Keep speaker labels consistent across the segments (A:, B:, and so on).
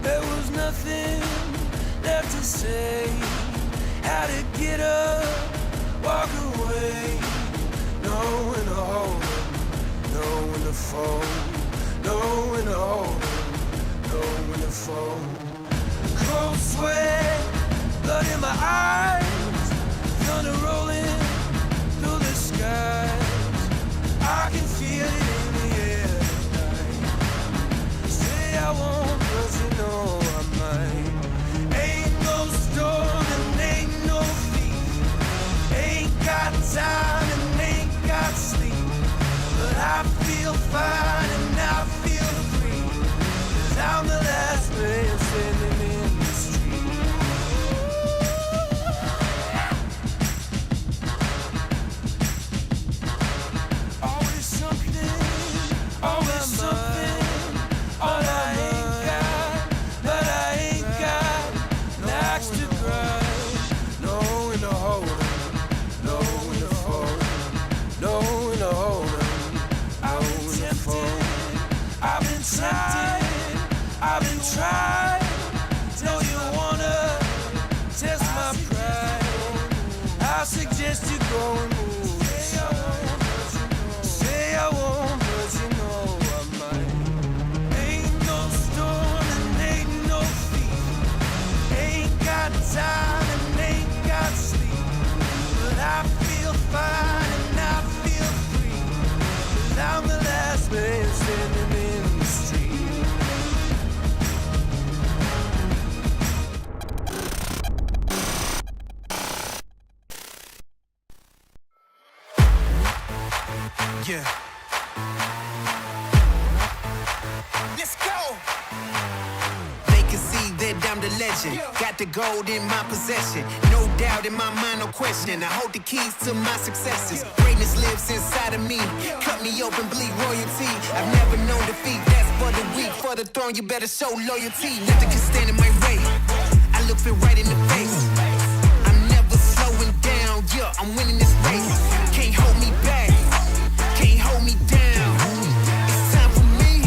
A: There was nothing left to say. How to get up, walk away. Know when to hold 'em, know when to fold. Know when to hold 'em, know when to fold. Cold sweat, blood in my eyes, thunder rolling through the skies. I can feel it in the air tonight. Say I won't, but you know I might. Ain't no storm and ain't no thief. Ain't got time and ain't got sleep. But I feel fine and I feel free. 'Cause I'm the last man standing in the street. Always something, always something. All I ain't got, but I ain't got an axe to grind. Know when to hold 'em, know when to fold. Know when to hold 'em, know when to fold. I've been tempted, I've been tried. Know you wanna test my pride. I suggest you go and move aside. Say I won't, but you know I might. Ain't no storm and ain't no thief. Ain't got time and ain't got sleep. But I feel fine and I feel free. 'Cause I'm the last man standing in the street. Yeah. Let's go.
B: They can see that I'm the legend. Got the gold in my possession. No doubt in my mind, no question. I hold the keys to my successes. Greatness lives inside of me. Cut me open, bleed royalty. I've never known defeat. That's for the weak. For the throne, you better show loyalty. Nothing can stand in my way. I look it right in the face. I'm never slowing down. Yeah, I'm winning this race. Can't hold me back. Can't hold me down. It's time for me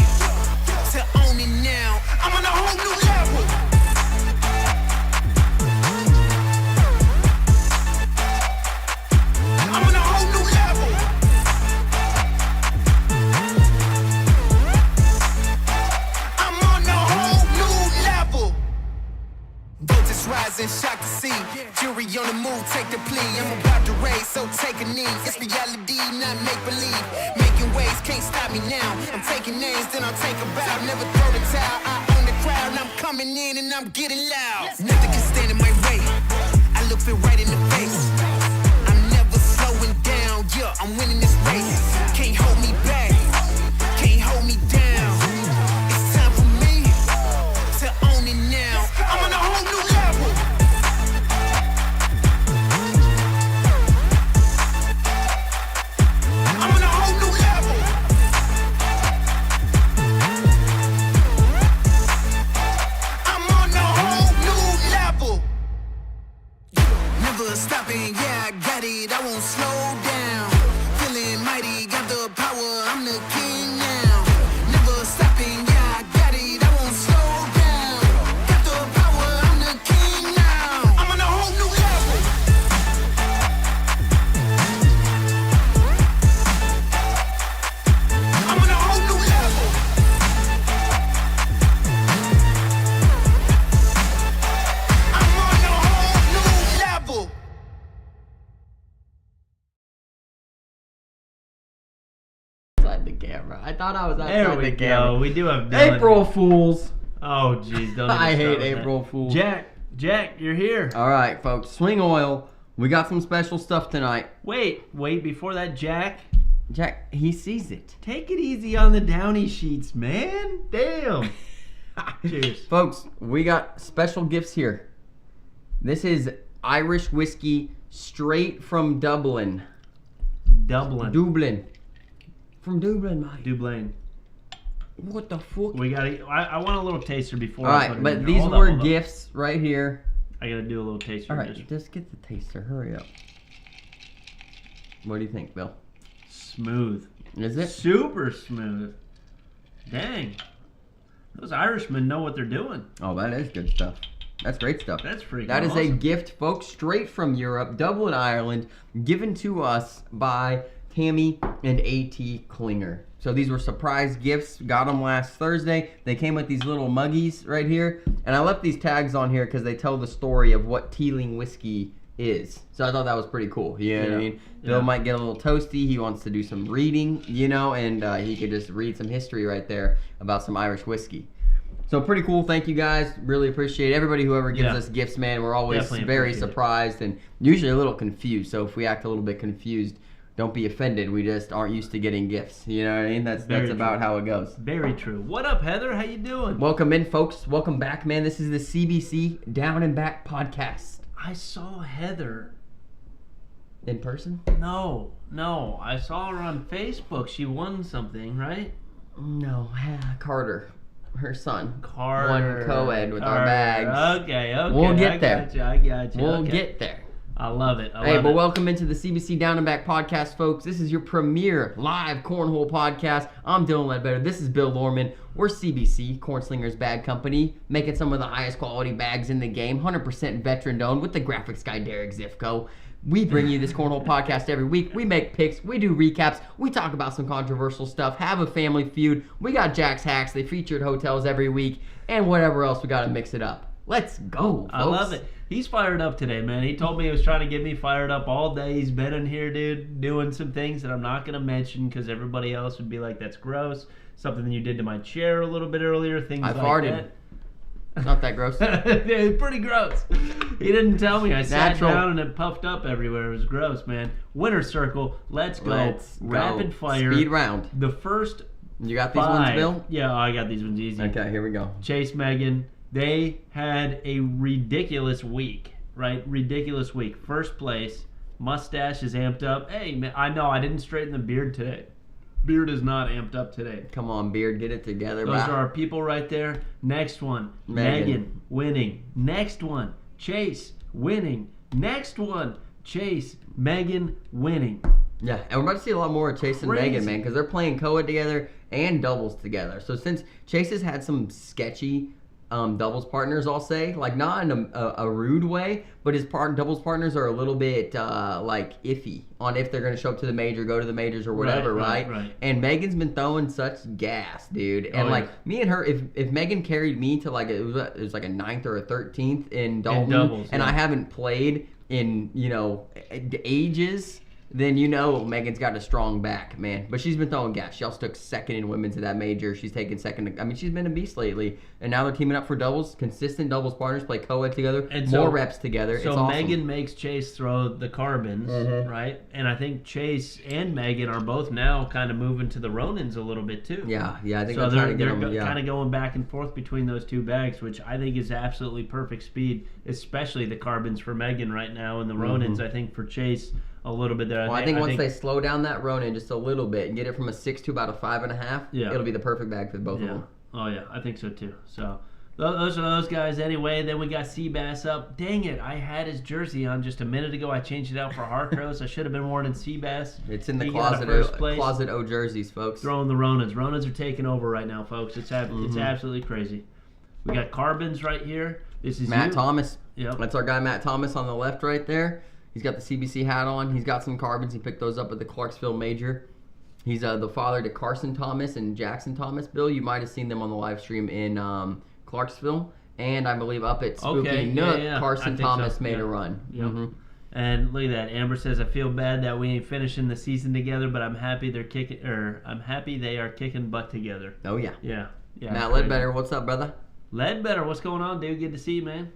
B: to own it now. I'm on a whole new level. I'm on a whole new level. I'm on a whole new level. Voltage rising, shock to see. Jury on the move, take the plea. I'm about to raise, so take a knee. It's reality, not make believe. Making waves, can't stop me now. I'm taking names, then I'll take a bow. Never throw the towel, I own the crowd. I'm coming in and I'm getting loud. Nothing can stand in my way. I look it right in the face. I'm never slowing down, yeah, I'm winning this race. Can't hold me back, can't hold me down. It's time for me to own it now. I'm on a whole new level. I'm on a whole new level. I'm on a whole new level. Never stopping, yeah, I got it, I won't slow down. Feeling mighty, got the power, I'm the king now. Never stopping, yeah, I got it, I won't slow down. Got the power, I'm the king now. I'm on a whole new level. I'm on a whole new level. I'm on a whole new level.
C: Outside the camera. I thought I was outside
D: There we
C: the
D: go.
C: camera.
D: We do have Dylan.
C: April Fools.
D: Oh, jeez. Don't even
C: I
D: start
C: hate
D: with
C: April
D: that.
C: Fools.
D: Jack, you're here.
C: All right, folks. Swing oil. We got some special stuff tonight.
D: Wait. Before that, Jack.
C: Jack, he sees it.
D: Take it easy on the downy sheets, man. Damn. Cheers.
C: Folks, we got special gifts here. This is Irish whiskey straight from Dublin.
D: Dublin.
C: From Dublin, mate.
D: Dublin.
C: What the fuck?
D: We gotta. I want a little taster before.
C: All
D: I put
C: right,
D: it
C: but
D: in there.
C: these
D: Hold
C: were
D: up.
C: gifts right here.
D: I gotta do a little taster.
C: All right, just get the taster. Hurry up. What do you think, Bill?
D: Smooth.
C: Is it?
D: Super smooth. Dang. Those Irishmen know what they're doing.
C: Oh, that is good stuff. That's great stuff.
D: That's freaking
C: That is
D: awesome.
C: a gift, folks, straight from Europe, Dublin, Ireland, given to us by Tammy and A.T. Klinger. So these were surprise gifts. Got them last Thursday. They came with these little muggies right here. And I left these tags on here because they tell the story of what Teeling whiskey is. So I thought that was pretty cool. You know what I mean? Bill might get a little toasty. He wants to do some reading, you know, and he could just read some history right there about some Irish whiskey. So pretty cool. Thank you guys. Really appreciate everybody whoever gives us gifts, man. We're always
D: Definitely
C: very
D: appreciate it.
C: surprised and usually a little confused. So if we act a little bit confused, don't be offended. We just aren't used to getting gifts. You know what I mean? That's about how it goes.
D: Very true. What up, Heather? How you doing?
C: Welcome in, folks. Welcome back, man. This is the CBC Down and Back podcast.
D: I saw Heather.
C: In person?
D: No. I saw her on Facebook. She won something, right?
C: No, Carter. Her son.
D: Carter.
C: One co-ed with our bags.
D: Okay.
C: We'll get there.
D: I got you.
C: We'll
D: Okay.
C: get there.
D: I love it.
C: Welcome into the CBC Down and Back podcast, folks. This is your premier live Cornhole podcast. I'm Dylan Ledbetter. This is Bill Lorman. We're CBC, Cornslingers Bag Company, making some of the highest quality bags in the game, 100% veteran-owned with the graphics guy, Derek Zifko. We bring you this Cornhole podcast every week. We make picks. We do recaps. We talk about some controversial stuff. Have a family feud. We got Jack's Hacks. They featured hotels every week. And whatever else, we got to mix it up. Let's go, folks.
D: I love it. He's fired up today, man. He told me he was trying to get me fired up all day. He's been in here, dude, doing some things that I'm not going to mention because everybody else would be like, that's gross. Something that you did to my chair a little bit earlier, things like
C: farted.
D: that.
C: Not that gross.
D: It's pretty gross. He didn't tell me. I sat
C: Natural.
D: down and it puffed up everywhere. It was gross, man. Winner's circle. Let's go.
C: Let's go.
D: Rapid fire.
C: Speed round.
D: The first
C: You got these
D: 5.
C: ones, Bill?
D: Yeah, I got these ones easy.
C: Okay, here we go.
D: Chase, Megan, they had a ridiculous week, right? Ridiculous week. First place. Mustache is amped up. Hey, man, I know I didn't straighten the beard today. Beard is not amped up today.
C: Come on, Beard, get it together.
D: Those
C: bro.
D: are our people right there. Next one, Megan winning. Next one, Chase winning. Next one, Chase, Megan winning.
C: Yeah, and we're about to see a lot more of Chase and
D: Crazy.
C: Megan, man, because they're playing co-ed together and doubles together. So since Chase has had some sketchy doubles partners, I'll say, like not in a rude way, but his doubles partners are a little bit like iffy on if they're going to show up to the major, go to the majors or whatever, right? And Megan's been throwing such gas, dude. And me and her, if Megan carried me to like it was like a 9th or a 13th in Dalton,
D: doubles,
C: and I haven't played in ages. Then Megan's got a strong back, man. But she's been throwing gas. She also took second in women's at that major. She's taken second. I mean, she's been a beast lately. And now they're teaming up for doubles. Consistent doubles partners play co-ed together.
D: And
C: more reps together.
D: So
C: it's awesome.
D: Megan makes Chase throw the carbons, right? And I think Chase and Megan are both now kind of moving to the Ronins a little bit too.
C: Yeah. I think
D: so
C: they're trying to
D: they're
C: get them.
D: kind of going back and forth between those two bags, which I think is absolutely perfect speed, especially the carbons for Megan right now, and the Ronins I think for Chase a little bit there.
C: Well, I think once they slow down that Ronin just a little bit and get it from a 6 to about a 5.5, it'll be the perfect bag for both of them.
D: Oh yeah, I think so too. So those are those guys anyway. Then we got Seabass up. Dang it, I had his jersey on just a minute ago. I changed it out for Harcross. I should have been wearing Seabass.
C: It's in the
D: He got a
C: closet O jerseys, folks.
D: Throwing the Ronins. Ronins are taking over right now, folks. It's absolutely crazy. We got Carbons right here. This is
C: Matt Thomas.
D: Yep.
C: That's our guy Matt Thomas on the left right there. He's got the CBC hat on. He's got some carbons. He picked those up at the Clarksville Major. He's the father to Carson Thomas and Jackson Thomas. Bill, you might have seen them on the live stream in Clarksville. And I believe up at Spooky Nook, Carson Thomas made a run.
D: Yep. And look at that. Amber says, I feel bad that we ain't finishing the season together, but I'm happy I'm happy they are kicking butt together.
C: Oh, yeah.
D: Yeah.
C: Matt Ledbetter, what's up, brother?
D: Ledbetter, what's going on, dude? Good to see you, man.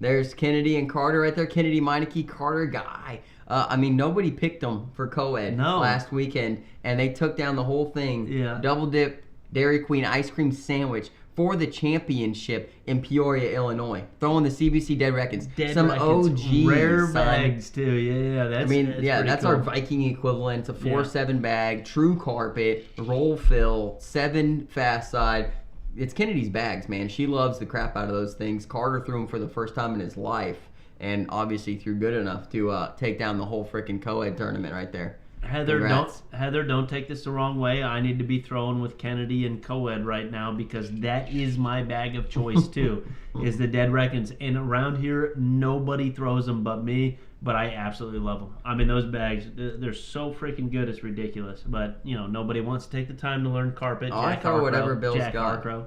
C: There's Kennedy and Carter right there. Kennedy, Meineke, Carter, guy. I mean, nobody picked them for co-ed last weekend, and they took down the whole thing.
D: Yeah.
C: Double dip Dairy Queen ice cream sandwich for the championship in Peoria, Illinois. Throwing the CBC Dead Records. Some OGs.
D: Rare bags, too. Yeah,
C: that's
D: cool.
C: our Viking equivalent. It's a 4-7 bag, true carpet, roll fill, 7 fast side. It's Kennedy's bags, man. She loves the crap out of those things. Carter threw them for the first time in his life, and obviously threw good enough to take down the whole freaking co-ed tournament right there.
D: Heather,
C: Congrats.
D: don't take this the wrong way. I need to be throwing with Kennedy and Coed right now because that is my bag of choice too. Is the Dead Reckons, and around here nobody throws them but me. But I absolutely love them. I mean, those bags, they're so freaking good. It's ridiculous. But nobody wants to take the time to learn carpet.
C: I throw whatever Bill's got.
D: All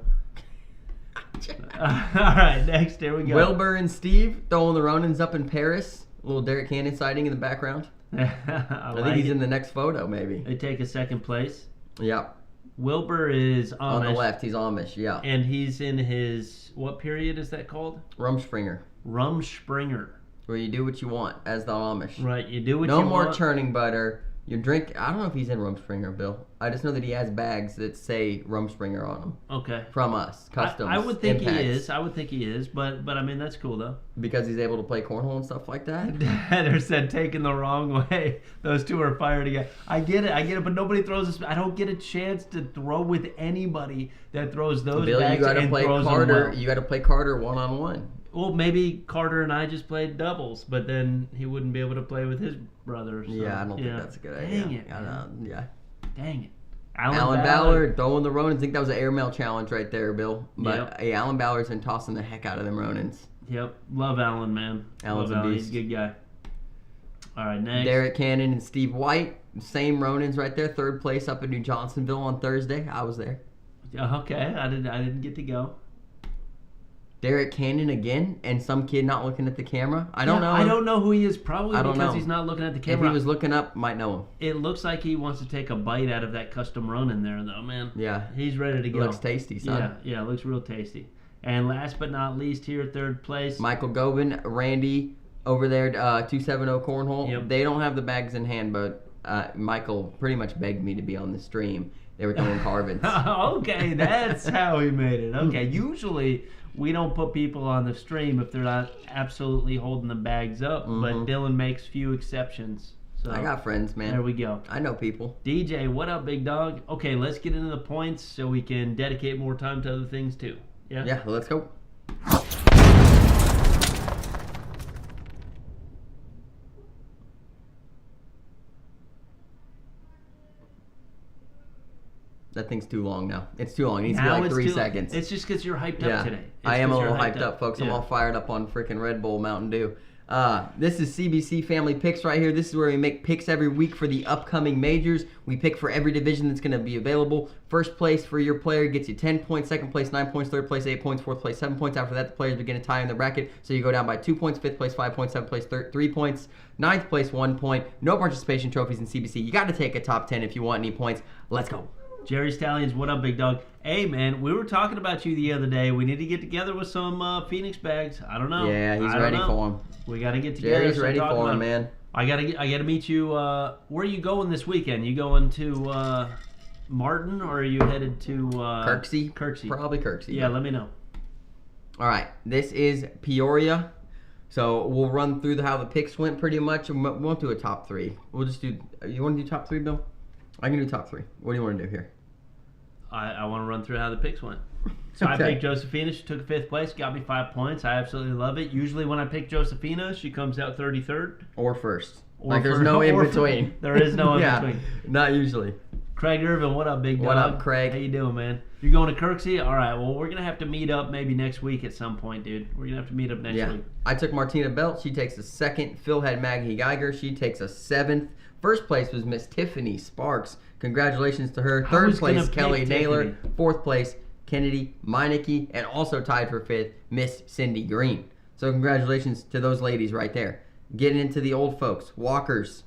D: right, next, here we go.
C: Wilbur and Steve throwing the Ronins up in Paris. A little Derek Cannon sighting in the background. I think he's in the next photo, maybe.
D: They take a second place.
C: Yep.
D: Wilbur is Amish.
C: On the left, he's Amish, yeah.
D: And he's in his, what period is that called?
C: Rumspringa.
D: Rumspringa.
C: Where you do what you want as the Amish.
D: Right, you do what you
C: want.
D: want.
C: No more churning butter. You drink. I don't know if he's in Rumspringa, Bill. I just know that he has bags that say Rumspringa on them.
D: Okay.
C: From us, customs.
D: I would think
C: impacts.
D: he is. I would think he is, but I mean that's cool though.
C: Because he's able to play cornhole and stuff like that.
D: Heather said taken the wrong way. Those two are fired again. I get it, but nobody throws this. I don't get a chance to throw with anybody that throws those
C: Bill,
D: bags
C: you gotta
D: and
C: play
D: throws
C: Carter.
D: them well.
C: You got to play Carter 1-on-1.
D: Well, maybe Carter and I just played doubles, but then he wouldn't be able to play with his brother. So,
C: Yeah, I don't think that's a good idea.
D: Dang it.
C: Yeah.
D: Dang it.
C: Alan Ballard throwing the Ronins. I think that was an airmail challenge right there, Bill. But
D: Yep.
C: hey, Alan Ballard's been tossing the heck out of them Ronins.
D: Yep. Love Alan, man.
C: Alan's
D: Love
C: a
D: Alan.
C: beast.
D: He's a good guy. All right, next.
C: Derek Cannon and Steve White. Same Ronins right there. Third place up in New Johnsonville on Thursday. I was there.
D: Okay, I didn't get to go.
C: Derek Cannon again, and some kid not looking at the camera. I don't know.
D: I don't know who he is. Probably
C: I don't
D: because
C: know.
D: he's not looking at the
C: If
D: camera.
C: he was looking up, might know him.
D: It looks like he wants to take a bite out of that custom Ronin there, though, man.
C: Yeah.
D: He's ready to go.
C: Looks tasty, son.
D: Yeah, it looks real tasty. And last but not least here, third place.
C: Michael Gobin, Randy over there, 270 Cornhole.
D: Yep.
C: They don't have the bags in hand, but Michael pretty much begged me to be on the stream. They were throwing carbons.
D: Okay, that's how he made it. Okay, usually we don't put people on the stream if they're not absolutely holding the bags up, but Dylan makes few exceptions. So
C: I got friends, man.
D: there we go.
C: I know people.
D: DJ, what up, big dog? Okay, let's get into the points so we can dedicate more time to other things too. Yeah?
C: Yeah, let's go. That thing's too long now. It's too long. It needs to be
D: Now
C: like
D: it's
C: 3
D: too-
C: seconds.
D: It's just because you're hyped
C: Yeah.
D: up today.
C: I am a little hyped
D: hyped
C: up, folks. I'm
D: Yeah.
C: all fired up on freaking Red Bull Mountain Dew. This is CBC Family Picks right here. This is where we make picks every week for the upcoming majors. We pick for every division that's going to be available. First place for your player gets you 10 points. Second place, 9 points. Third place, 8 points. Fourth place, 7 points. After that, the players begin to tie in the bracket. So you go down by 2 points. Fifth place, 5 points. Seventh place, 3 points. Ninth place, 1 point. No participation trophies in CBC. You got to take a top 10 if you want any points. Let's go.
D: Jerry Stallions, what up, big dog? Hey, man, we were talking about you the other day. We need to get together with some Phoenix bags. I don't know.
C: Yeah, he's
D: I don't
C: ready
D: know.
C: for him.
D: We got to get together.
C: Jerry's
D: and
C: ready
D: talk
C: for
D: about
C: him,
D: it.
C: man.
D: I gotta meet you. Where are you going this weekend? You going to Martin, or are you headed to
C: Kirksey?
D: Kirksey.
C: Probably Kirksey.
D: Yeah, let me know.
C: All right, this is Peoria. So we'll run through how the picks went pretty much. We won't do a top 3. We'll just do. You want to do top 3, Bill? I can do top 3. What do you want to do here?
D: I want to run through how the picks went. So I
C: Okay.
D: picked Josephina. She took 5th place, got me 5 points. I absolutely love it. Usually when I pick Josephina, she comes out 33rd.
C: Or first.
D: Or
C: Like there's
D: first-
C: no in
D: or
C: between.
D: There is no in
C: yeah,
D: between.
C: not usually.
D: Craig Irvin, what up, big dog?
C: What up, Craig?
D: How you doing, man? You going to Kirksey? All right. Well, we're gonna have to meet up maybe next week at some point, dude. We're gonna have to meet up next
C: Yeah.
D: week.
C: I took Martina Belt. She takes a 2nd. Phil had Maggie Geiger. She takes a 7th. First place was Miss Tiffany Sparks. Congratulations to her.
D: I
C: Third
D: was gonna
C: place,
D: pick
C: Kelly Naylor.
D: Tiffany.
C: 4th place, Kennedy Meineke. And also tied for 5th, Miss Cindy Green. So congratulations to those ladies right there. Getting into the old folks. Walkers.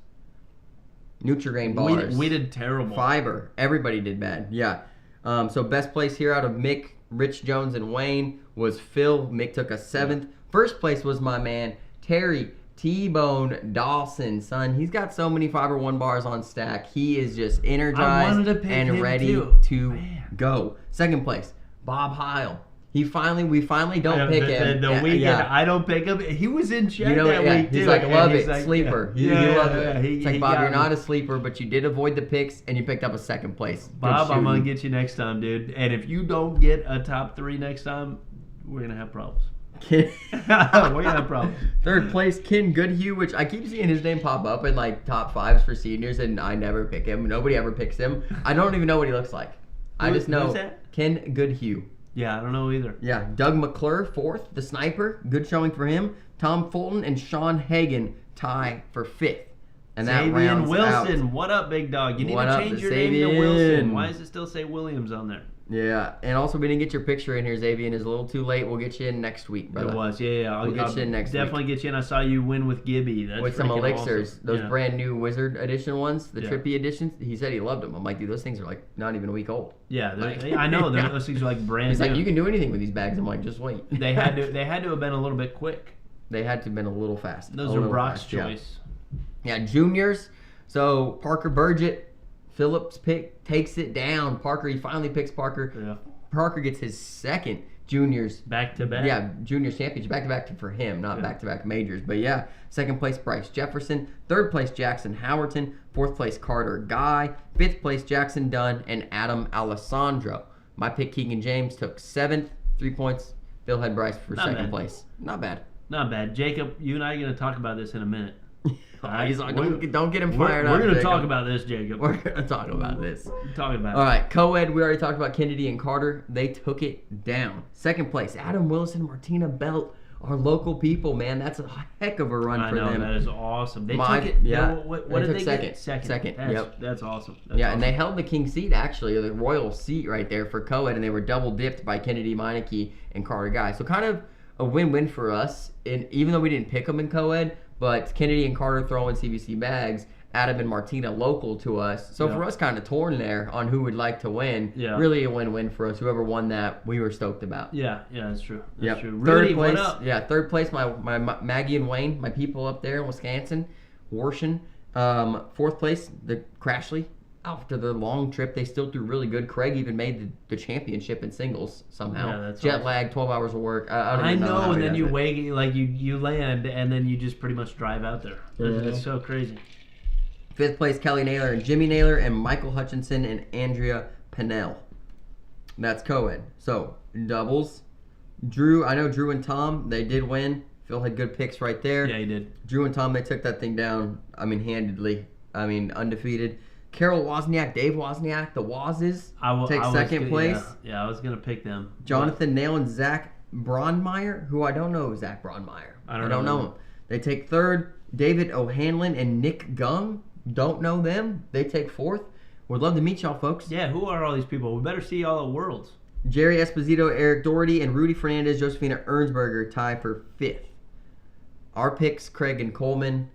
C: Nutrigrain bars.
D: We did terrible.
C: Fiber. Everybody did bad. Yeah. So best place here out of Mick, Rich Jones, and Wayne was Phil. Mick took a 7th. First place was my man, Terry T-Bone Dawson, son. He's got so many Fiber 1 bars on stack. He is just
D: I
C: energized
D: wanted to pick
C: and
D: him
C: ready
D: too.
C: to
D: Man.
C: go. Second place, Bob Heil. We finally don't pick him.
D: The weekend, I don't pick him. He was in check
C: You know,
D: that
C: yeah,
D: week too.
C: he's like,
D: and
C: love
D: he's
C: it,
D: like,
C: sleeper.
D: Yeah,
C: You
D: yeah,
C: love
D: yeah,
C: it.
D: He,
C: It's like,
D: he
C: Bob,
D: got
C: you're
D: me.
C: not a sleeper, but you did avoid the picks, and you picked up a 2nd place. Good
D: Bob, I'm gonna
C: shooting.
D: get you next time, dude. And if you don't get a top 3 next time, we're gonna have problems.
C: Ken,
D: We got a problem.
C: third place, Ken Goodhue, which I keep seeing his name pop up in like top 5s for seniors, and I never pick him. Nobody ever picks him. I don't even know what he looks like. I just know
D: who's that?
C: Ken Goodhue.
D: Yeah, I don't know either.
C: Yeah, Doug McClure, 4th, the sniper. Good showing for him. Tom Fulton and Sean Hagan tie for 5th. And that
D: Xavier
C: rounds
D: Wilson,
C: out.
D: what up, big dog? You need
C: What
D: to
C: up,
D: change your name to
C: Xavier?
D: Wilson. Why does it still say Williams on there?
C: Yeah, and also we didn't get your picture in here, Xavier. It's a little too late. We'll get you in next week, brother.
D: It was, yeah.
C: We'll get you in next
D: definitely
C: week.
D: get you in. I saw you win with Gibby. That's
C: With some
D: freaking
C: elixirs,
D: awesome.
C: those
D: Yeah.
C: brand new Wizard Edition ones, the
D: Yeah.
C: Trippy editions. He said he loved them. I'm like, dude, those things are like not even a week old.
D: Yeah,
C: Like-
D: I know.
C: Yeah.
D: Those things are like brand
C: He's
D: new.
C: like, you can do anything with these bags. I'm like, just wait.
D: They had to have been a little bit quick.
C: They had to have been a little fast.
D: Those
C: A
D: are
C: little
D: Brock's
C: fast, yeah.
D: choice.
C: Yeah, juniors. So Parker Burgett, Phillips pick takes it down. Parker, he finally picks Parker.
D: Yeah.
C: Parker gets his second juniors.
D: Back to back.
C: Yeah, juniors championship, back to back for him, not
D: Yeah.
C: back to back majors. But yeah, second place Bryce Jefferson, third place Jackson Howerton, fourth place Carter Guy, fifth place Jackson Dunn, and Adam Alessandro. My pick Keegan James took 7th, 3 points. Bill had Bryce for
D: Not
C: second
D: bad.
C: place. Not bad.
D: Not bad. Jacob, you and I are going to talk about this in a minute.
C: He's like, don't get him
D: We're
C: fired up.
D: going to
C: Jacob.
D: talk about this, Jacob.
C: We're going to talk about this.
D: Talk about
C: All
D: it.
C: right, co-ed, we already talked about Kennedy and Carter. They took it down. Second place, Adam Wilson, Martina Belt, our local people, man. That's a heck of a run
D: I
C: for
D: know,
C: them.
D: that is awesome. They
C: My-
D: took it.
C: yeah,
D: What
C: they
D: did
C: took
D: they
C: second.
D: get? Second.
C: Second,
D: That's,
C: yep.
D: That's awesome. That's
C: Yeah,
D: awesome.
C: and they held the king seat, actually, the royal seat right there for co-ed, and they were double dipped by Kennedy Meineke and Carter Guy. So kind of a win-win for us, and even though we didn't pick them in co-ed, but Kennedy and Carter throwing CBC bags, Adam and Martina local to us. So
D: Yeah.
C: for us, kind of torn there on who would like to win.
D: Yeah.
C: Really a win-win for us. Whoever won that, we were stoked about.
D: Yeah, that's true. That's
C: Yep.
D: true.
C: Third
D: Rudy,
C: place,
D: what up?
C: yeah, third place. My Maggie and Wayne, my people up there in Wisconsin, Warshin. Fourth place, the Crashley. After the long trip, they still do really good. Craig even made the championship in singles somehow.
D: Yeah, that's
C: Jet
D: awesome.
C: lag, 12 hours of work. I don't
D: I
C: even know.
D: know,
C: how
D: and
C: he
D: then
C: does
D: you
C: it.
D: wake, like you land, and then you just pretty much drive out there. It's so crazy.
C: Fifth place, Kelly Naylor and Jimmy Naylor, and Michael Hutchinson and Andrea Pennell. That's co-ed. So, doubles. Drew, I know Drew and Tom, they did win. Phil had good picks right there.
D: Yeah, you did.
C: Drew and Tom, they took that thing down, handedly. Undefeated. Carol Wozniak, Dave Wozniak, the Wozes, take second place.
D: Yeah, I was gonna pick them.
C: Jonathan Nail and Zach Bronmeyer, who I don't know Zach Bronmeyer.
D: I don't know
C: him. They take third. David O'Hanlon and Nick Gum, don't know them. They take fourth. Would love to meet y'all, folks.
D: Yeah, who are all these people? We better see y'all at Worlds.
C: Jerry Esposito, Eric Doherty, and Rudy Fernandez, Josephina Ernsberger tie for fifth. Our picks, Craig and Coleman,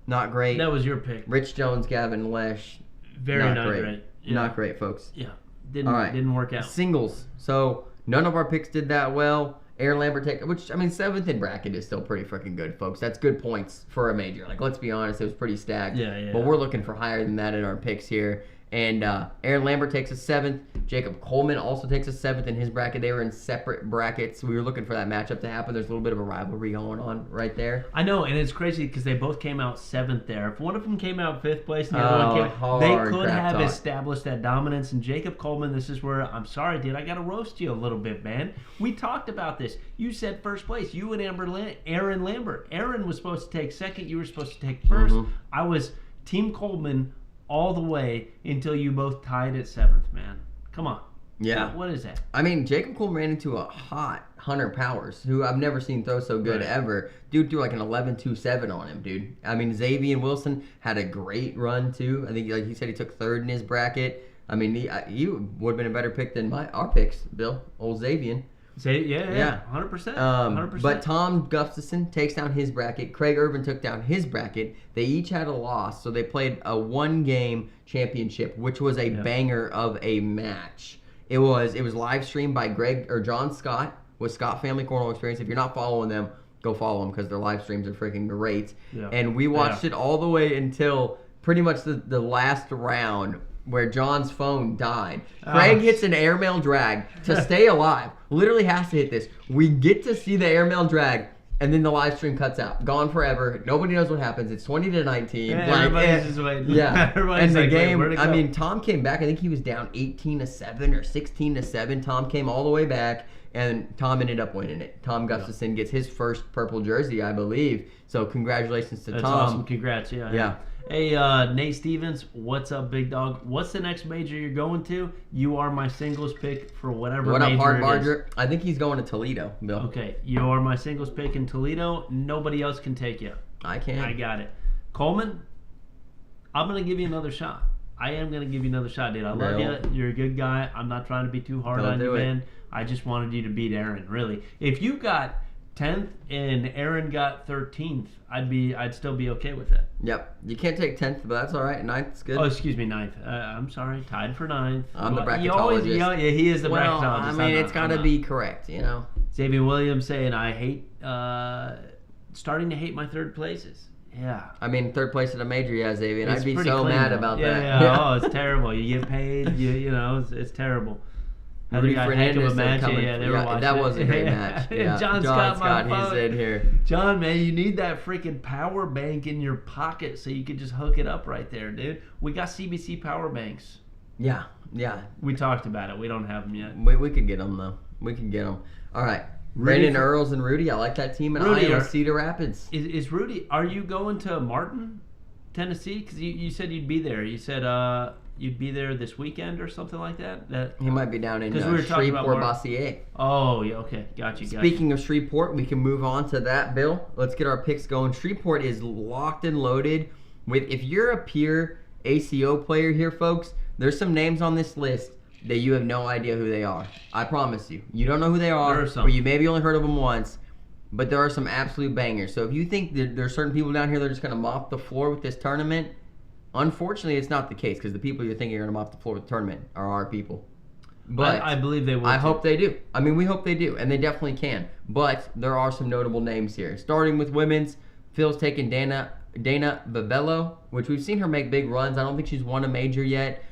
C: not great.
D: That was your pick.
C: Rich Jones, Gavin Lesh,
D: Very not great. Yeah.
C: Not great, folks.
D: Yeah, didn't
C: All right.
D: didn't work out.
C: Singles. So none of our picks did that well. Aaron Lambert which seventh in bracket is still pretty freaking good, folks. That's good points for a major. Like, let's be honest, it was pretty stacked.
D: Yeah.
C: But we're looking for higher than that in our picks here. And Aaron Lambert takes a 7th. Jacob Coleman also takes a 7th in his bracket. They were in separate brackets. We were looking for that matchup to happen. There's a little bit of a rivalry going on right there.
D: I know, and it's crazy because they both came out 7th there. If one of them came out 5th place and the other one came,
C: hard
D: they could
C: crap
D: have
C: talk.
D: established that dominance. And Jacob Coleman, this is where I'm sorry, dude, I got to roast you a little bit, man. We talked about this. You said first place. You and Aaron Lambert. Aaron was supposed to take second. You were supposed to take first. I was Team Coleman all the way until you both tied at 7th, man. Come on.
C: Yeah.
D: What is that?
C: Jacob Coleman ran into a hot Hunter Powers, who I've never seen throw so good
D: Right.
C: ever. Dude threw like an 11-2-7 on him, dude. Xavier Wilson had a great run, too. I think, like he said, he took third in his bracket. He would have been a better pick than our picks, Bill. Old Xavier.
D: Yeah. 100%. 100%.
C: But Tom Gustafson takes down his bracket. Craig Irvin took down his bracket. They each had a loss, so they played a one-game championship, which was a banger of a match. It was live streamed by John Scott with Scott Family Cornhole Experience. If you're not following them, go follow them because their live streams are freaking great.
D: Yeah.
C: And we watched it all the way until pretty much the last round, where John's phone died. Craig hits an airmail drag to stay alive. Literally has to hit this. We get to see the airmail drag and then the live stream cuts out. Gone forever. Nobody knows what happens. It's 20-19.
D: Yeah, everybody's just waiting.
C: Yeah.
D: Everybody's
C: and the
D: like,
C: game,
D: where'd it
C: I
D: go?
C: mean, Tom came back. I think he was down 18-7 or 16-7. Tom came all the way back, and Tom ended up winning it. Tom Gustafson gets his first purple jersey, I believe. So congratulations to
D: That's
C: Tom.
D: awesome. Congrats. Yeah. Hey, Nate Stevens, what's up, big dog? What's the next major you're going to? You are my singles pick for whatever
C: What
D: major
C: up, Hard
D: it is.
C: Barger? I think he's going to Toledo, Bill.
D: Okay, you are my singles pick in Toledo. Nobody else can take you.
C: I can.
D: I got it. Coleman, I'm going to give you another shot. I am going to give you another shot, dude. I love you. You're a good guy. I'm not trying to be too hard on you, man. I just wanted you to beat Aaron, really. If you got 10th and Aaron got 13th, I'd still be okay with that.
C: Yep. You can't take 10th, but that's all right. 9th's good.
D: Oh, excuse me, 9th. I'm sorry, tied for 9th.
C: I'm the
D: bracketologist.
C: bracketologist.
D: Yeah, he is the bracketologist.
C: Well, I mean, it's got to be correct, you know.
D: Xavier Williams saying, I hate, starting to hate my third places. Yeah.
C: I mean, third place at a major, yeah, Xavier. And
D: It's
C: I'd be
D: pretty
C: so
D: clean,
C: mad
D: though.
C: about
D: Yeah,
C: that.
D: yeah. Oh, it's terrible. You get paid, you know, it's terrible.
C: Rudy
D: Heck of a
C: Fernandez
D: match.
C: coming.
D: Yeah, they were watching
C: that
D: it.
C: was a great match. Yeah.
D: John Scott,
C: he's in here.
D: John, man, you need that freaking power bank in your pocket so you could just hook it up right there, dude. We got CBC power banks.
C: Yeah.
D: We talked about it. We don't have them yet.
C: We could get them, though. We can get them. All right. Brandon Earls and Rudy. I like that team in Iowa, Cedar Rapids.
D: Is Rudy, are you going to Martin, Tennessee? Because you said you'd be there. You said you'd be there this weekend or something like that?
C: He might be down in Shreveport, Bossier.
D: Oh, yeah, okay. Gotcha.
C: Speaking of Shreveport, we can move on to that, Bill. Let's get our picks going. Shreveport is locked and loaded with, if you're a pure ACO player here, folks, there's some names on this list that you have no idea who they are. I promise you. You don't know who they are, or you maybe only heard of them once, but there are some absolute bangers. So if you think that there are certain people down here that are just going to mop the floor with this tournament, unfortunately, it's not the case, because the people you're thinking are going to mop the floor with the tournament are our people. But
D: I believe they will.
C: I hope they do. I mean, we hope they do, and they definitely can. But there are some notable names here. Starting with women's, Phil's taking Dana Babello, which we've seen her make big runs. I don't think she's won a major yet.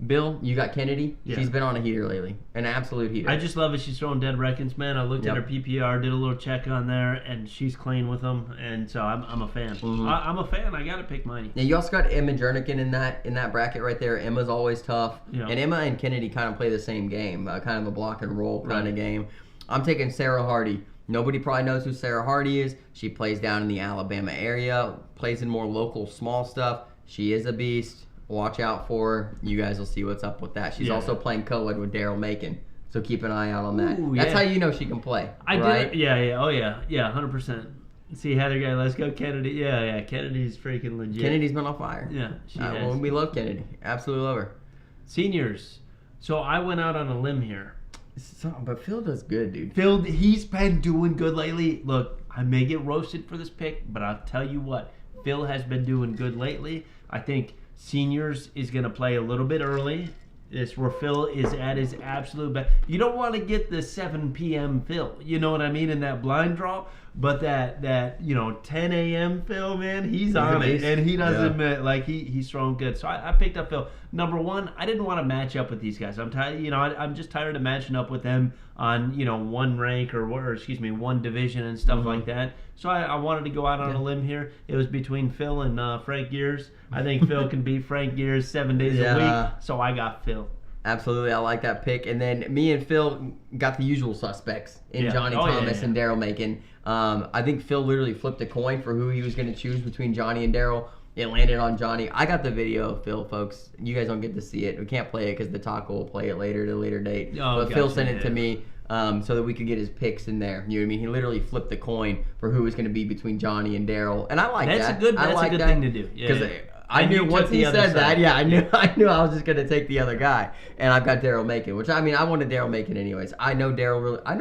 C: Bill, you got Kennedy. Yeah. She's been on a heater lately, an absolute heater.
D: I just love it. She's throwing dead reckons, man. I looked at her PPR, did a little check on there, and she's clean with them, and so I'm a fan. Mm-hmm. I'm a fan. I got to pick mine.
C: Yeah, you also got Emma Jernigan in that bracket right there. Emma's always tough, and Emma and Kennedy kind of play the same game, kind of a block and roll kind of game. I'm taking Sarah Hardy. Nobody probably knows who Sarah Hardy is. She plays down in the Alabama area, plays in more local small stuff. She is a beast. Watch out for her. You guys will see what's up with that. She's also playing co-ed with Daryl Macon, so keep an eye out on that.
D: Ooh,
C: That's how you know she can play.
D: Right? Yeah. Oh, yeah. Yeah, 100%. See, Heather guy, let's go Kennedy. Yeah. Kennedy's freaking legit.
C: Kennedy's been on fire.
D: Yeah, she has.
C: Well, we love Kennedy. Absolutely love her.
D: Seniors. So I went out on a limb here.
C: But Phil does good, dude.
D: Phil, he's been doing good lately. Look, I may get roasted for this pick, but I'll tell you what. Phil has been doing good lately. I think Seniors is going to play a little bit early. It's where Phil is at his absolute best. You don't want to get the 7 p.m. Phil, you know what I mean, in that blind draw. But that 10 a.m. Phil, man, he's on it, and he doesn't like he's throwing good. So I picked up Phil. Number one, I didn't want to match up with these guys. I'm tired. I'm just tired of matching up with them on one rank or one division and stuff like that. So I wanted to go out on a limb here. It was between Phil and Frank Gears. I think Phil can beat Frank Gears 7 days a week. So I got Phil.
C: Absolutely, I like that pick. And then me and Phil got the usual suspects in Johnny Thomas and Daryl Macon. I think Phil literally flipped a coin for who he was going to choose between Johnny and Daryl. It landed on Johnny. I got the video of Phil, folks. You guys don't get to see it. We can't play it because the taco will play it later at a later date. But Phil sent it to me so that we could get his picks in there. You know what I mean? He literally flipped the coin for who was going to be between Johnny and Daryl. And I like that.
D: That's a good thing to do.
C: Because I knew once he said that, I knew I was just going to take the other guy. And I've got Daryl Macon, which I wanted Daryl Macon anyways. I know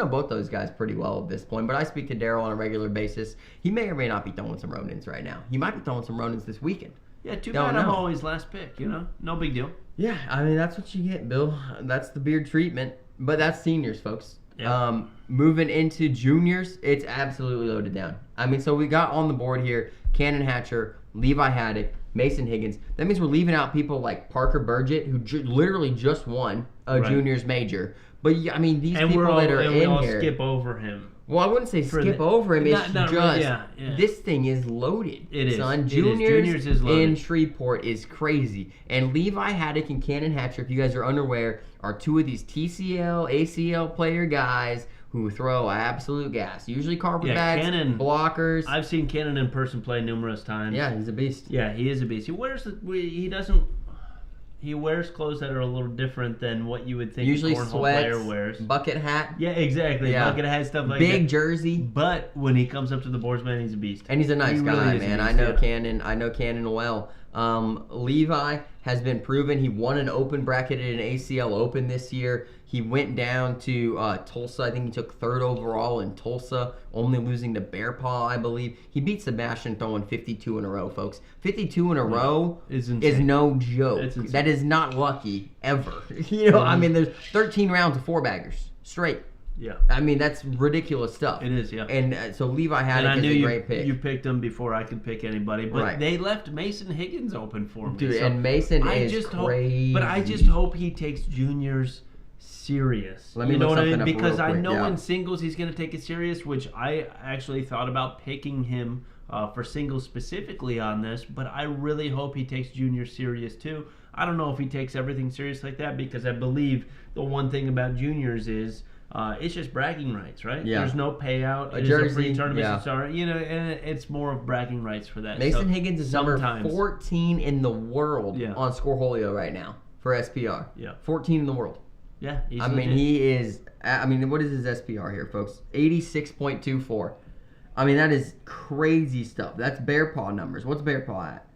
C: both those guys pretty well at this point, but I speak to Daryl on a regular basis. He may or may not be throwing some Ronins right now. He might be throwing some Ronins this weekend.
D: Yeah, too bad I'm always last pick, No big deal.
C: Yeah, that's what you get, Bill. That's the beard treatment. But that's seniors, folks. Yeah. Moving into juniors, it's absolutely loaded down. So we got on the board here Cannon Hatcher, Levi Haddock, Mason Higgins. That means we're leaving out people like Parker Burgett, who literally just won a juniors major. But these people that are in here.
D: we all skip over him.
C: Well, I wouldn't say skip over him. It's
D: not
C: just
D: yeah.
C: this thing is loaded.
D: It is.
C: Son.
D: It is.
C: Juniors
D: is loaded.
C: in Shreveport is crazy. And Levi Haddock and Cannon Hatcher, if you guys are unaware, are two of these TCL, ACL player guys who throw absolute gas. Usually carpetbags, blockers.
D: I've seen Cannon in person play numerous times.
C: Yeah, he's a beast.
D: Yeah, he is a beast. He wears clothes that are a little different than what you would think
C: Usually
D: a cornhole
C: sweats,
D: player wears.
C: bucket hat.
D: Yeah, exactly.
C: Yeah.
D: Bucket hat, stuff like that.
C: Big jersey.
D: But when he comes up to the boards, man, he's a beast.
C: And he's a nice guy,
D: really
C: man. I know Cannon well. Levi has been proven. He won an open bracket at an ACL Open this year. He went down to Tulsa. I think he took 3rd overall in Tulsa, only losing to Bear Paw, I believe. He beat Sebastian throwing 52 in a row, folks. 52 in a row is no joke. That is not lucky, ever. I mean, there's 13 rounds of 4-baggers straight.
D: Yeah.
C: I mean, that's ridiculous stuff.
D: It is, yeah.
C: And so Levi Haddock is a great pick.
D: You picked him before I could pick anybody, but they left Mason Higgins open for me.
C: Dude, and Mason is crazy.
D: But I just hope he takes juniors serious.
C: Let me
D: you know
C: look
D: what I mean?
C: something up
D: Because
C: real
D: I
C: quick,
D: know in singles he's going to take it serious, which I actually thought about picking him for singles specifically on this, but I really hope he takes juniors serious too. I don't know if he takes everything serious like that, because I believe the one thing about juniors is it's just bragging rights, right?
C: Yeah.
D: There's no payout. It's
C: jersey,
D: a free tournament.
C: yeah.
D: Sorry, and it's more of bragging rights for that.
C: Mason Higgins is number 14 in the world on Scoreholio right now for SPR.
D: Yeah.
C: 14 in the world.
D: Yeah.
C: I mean, he is. I mean, what is his SPR here, folks? 86.24. I mean, that is crazy stuff. That's Bear Paw numbers. What's Bear Paw at?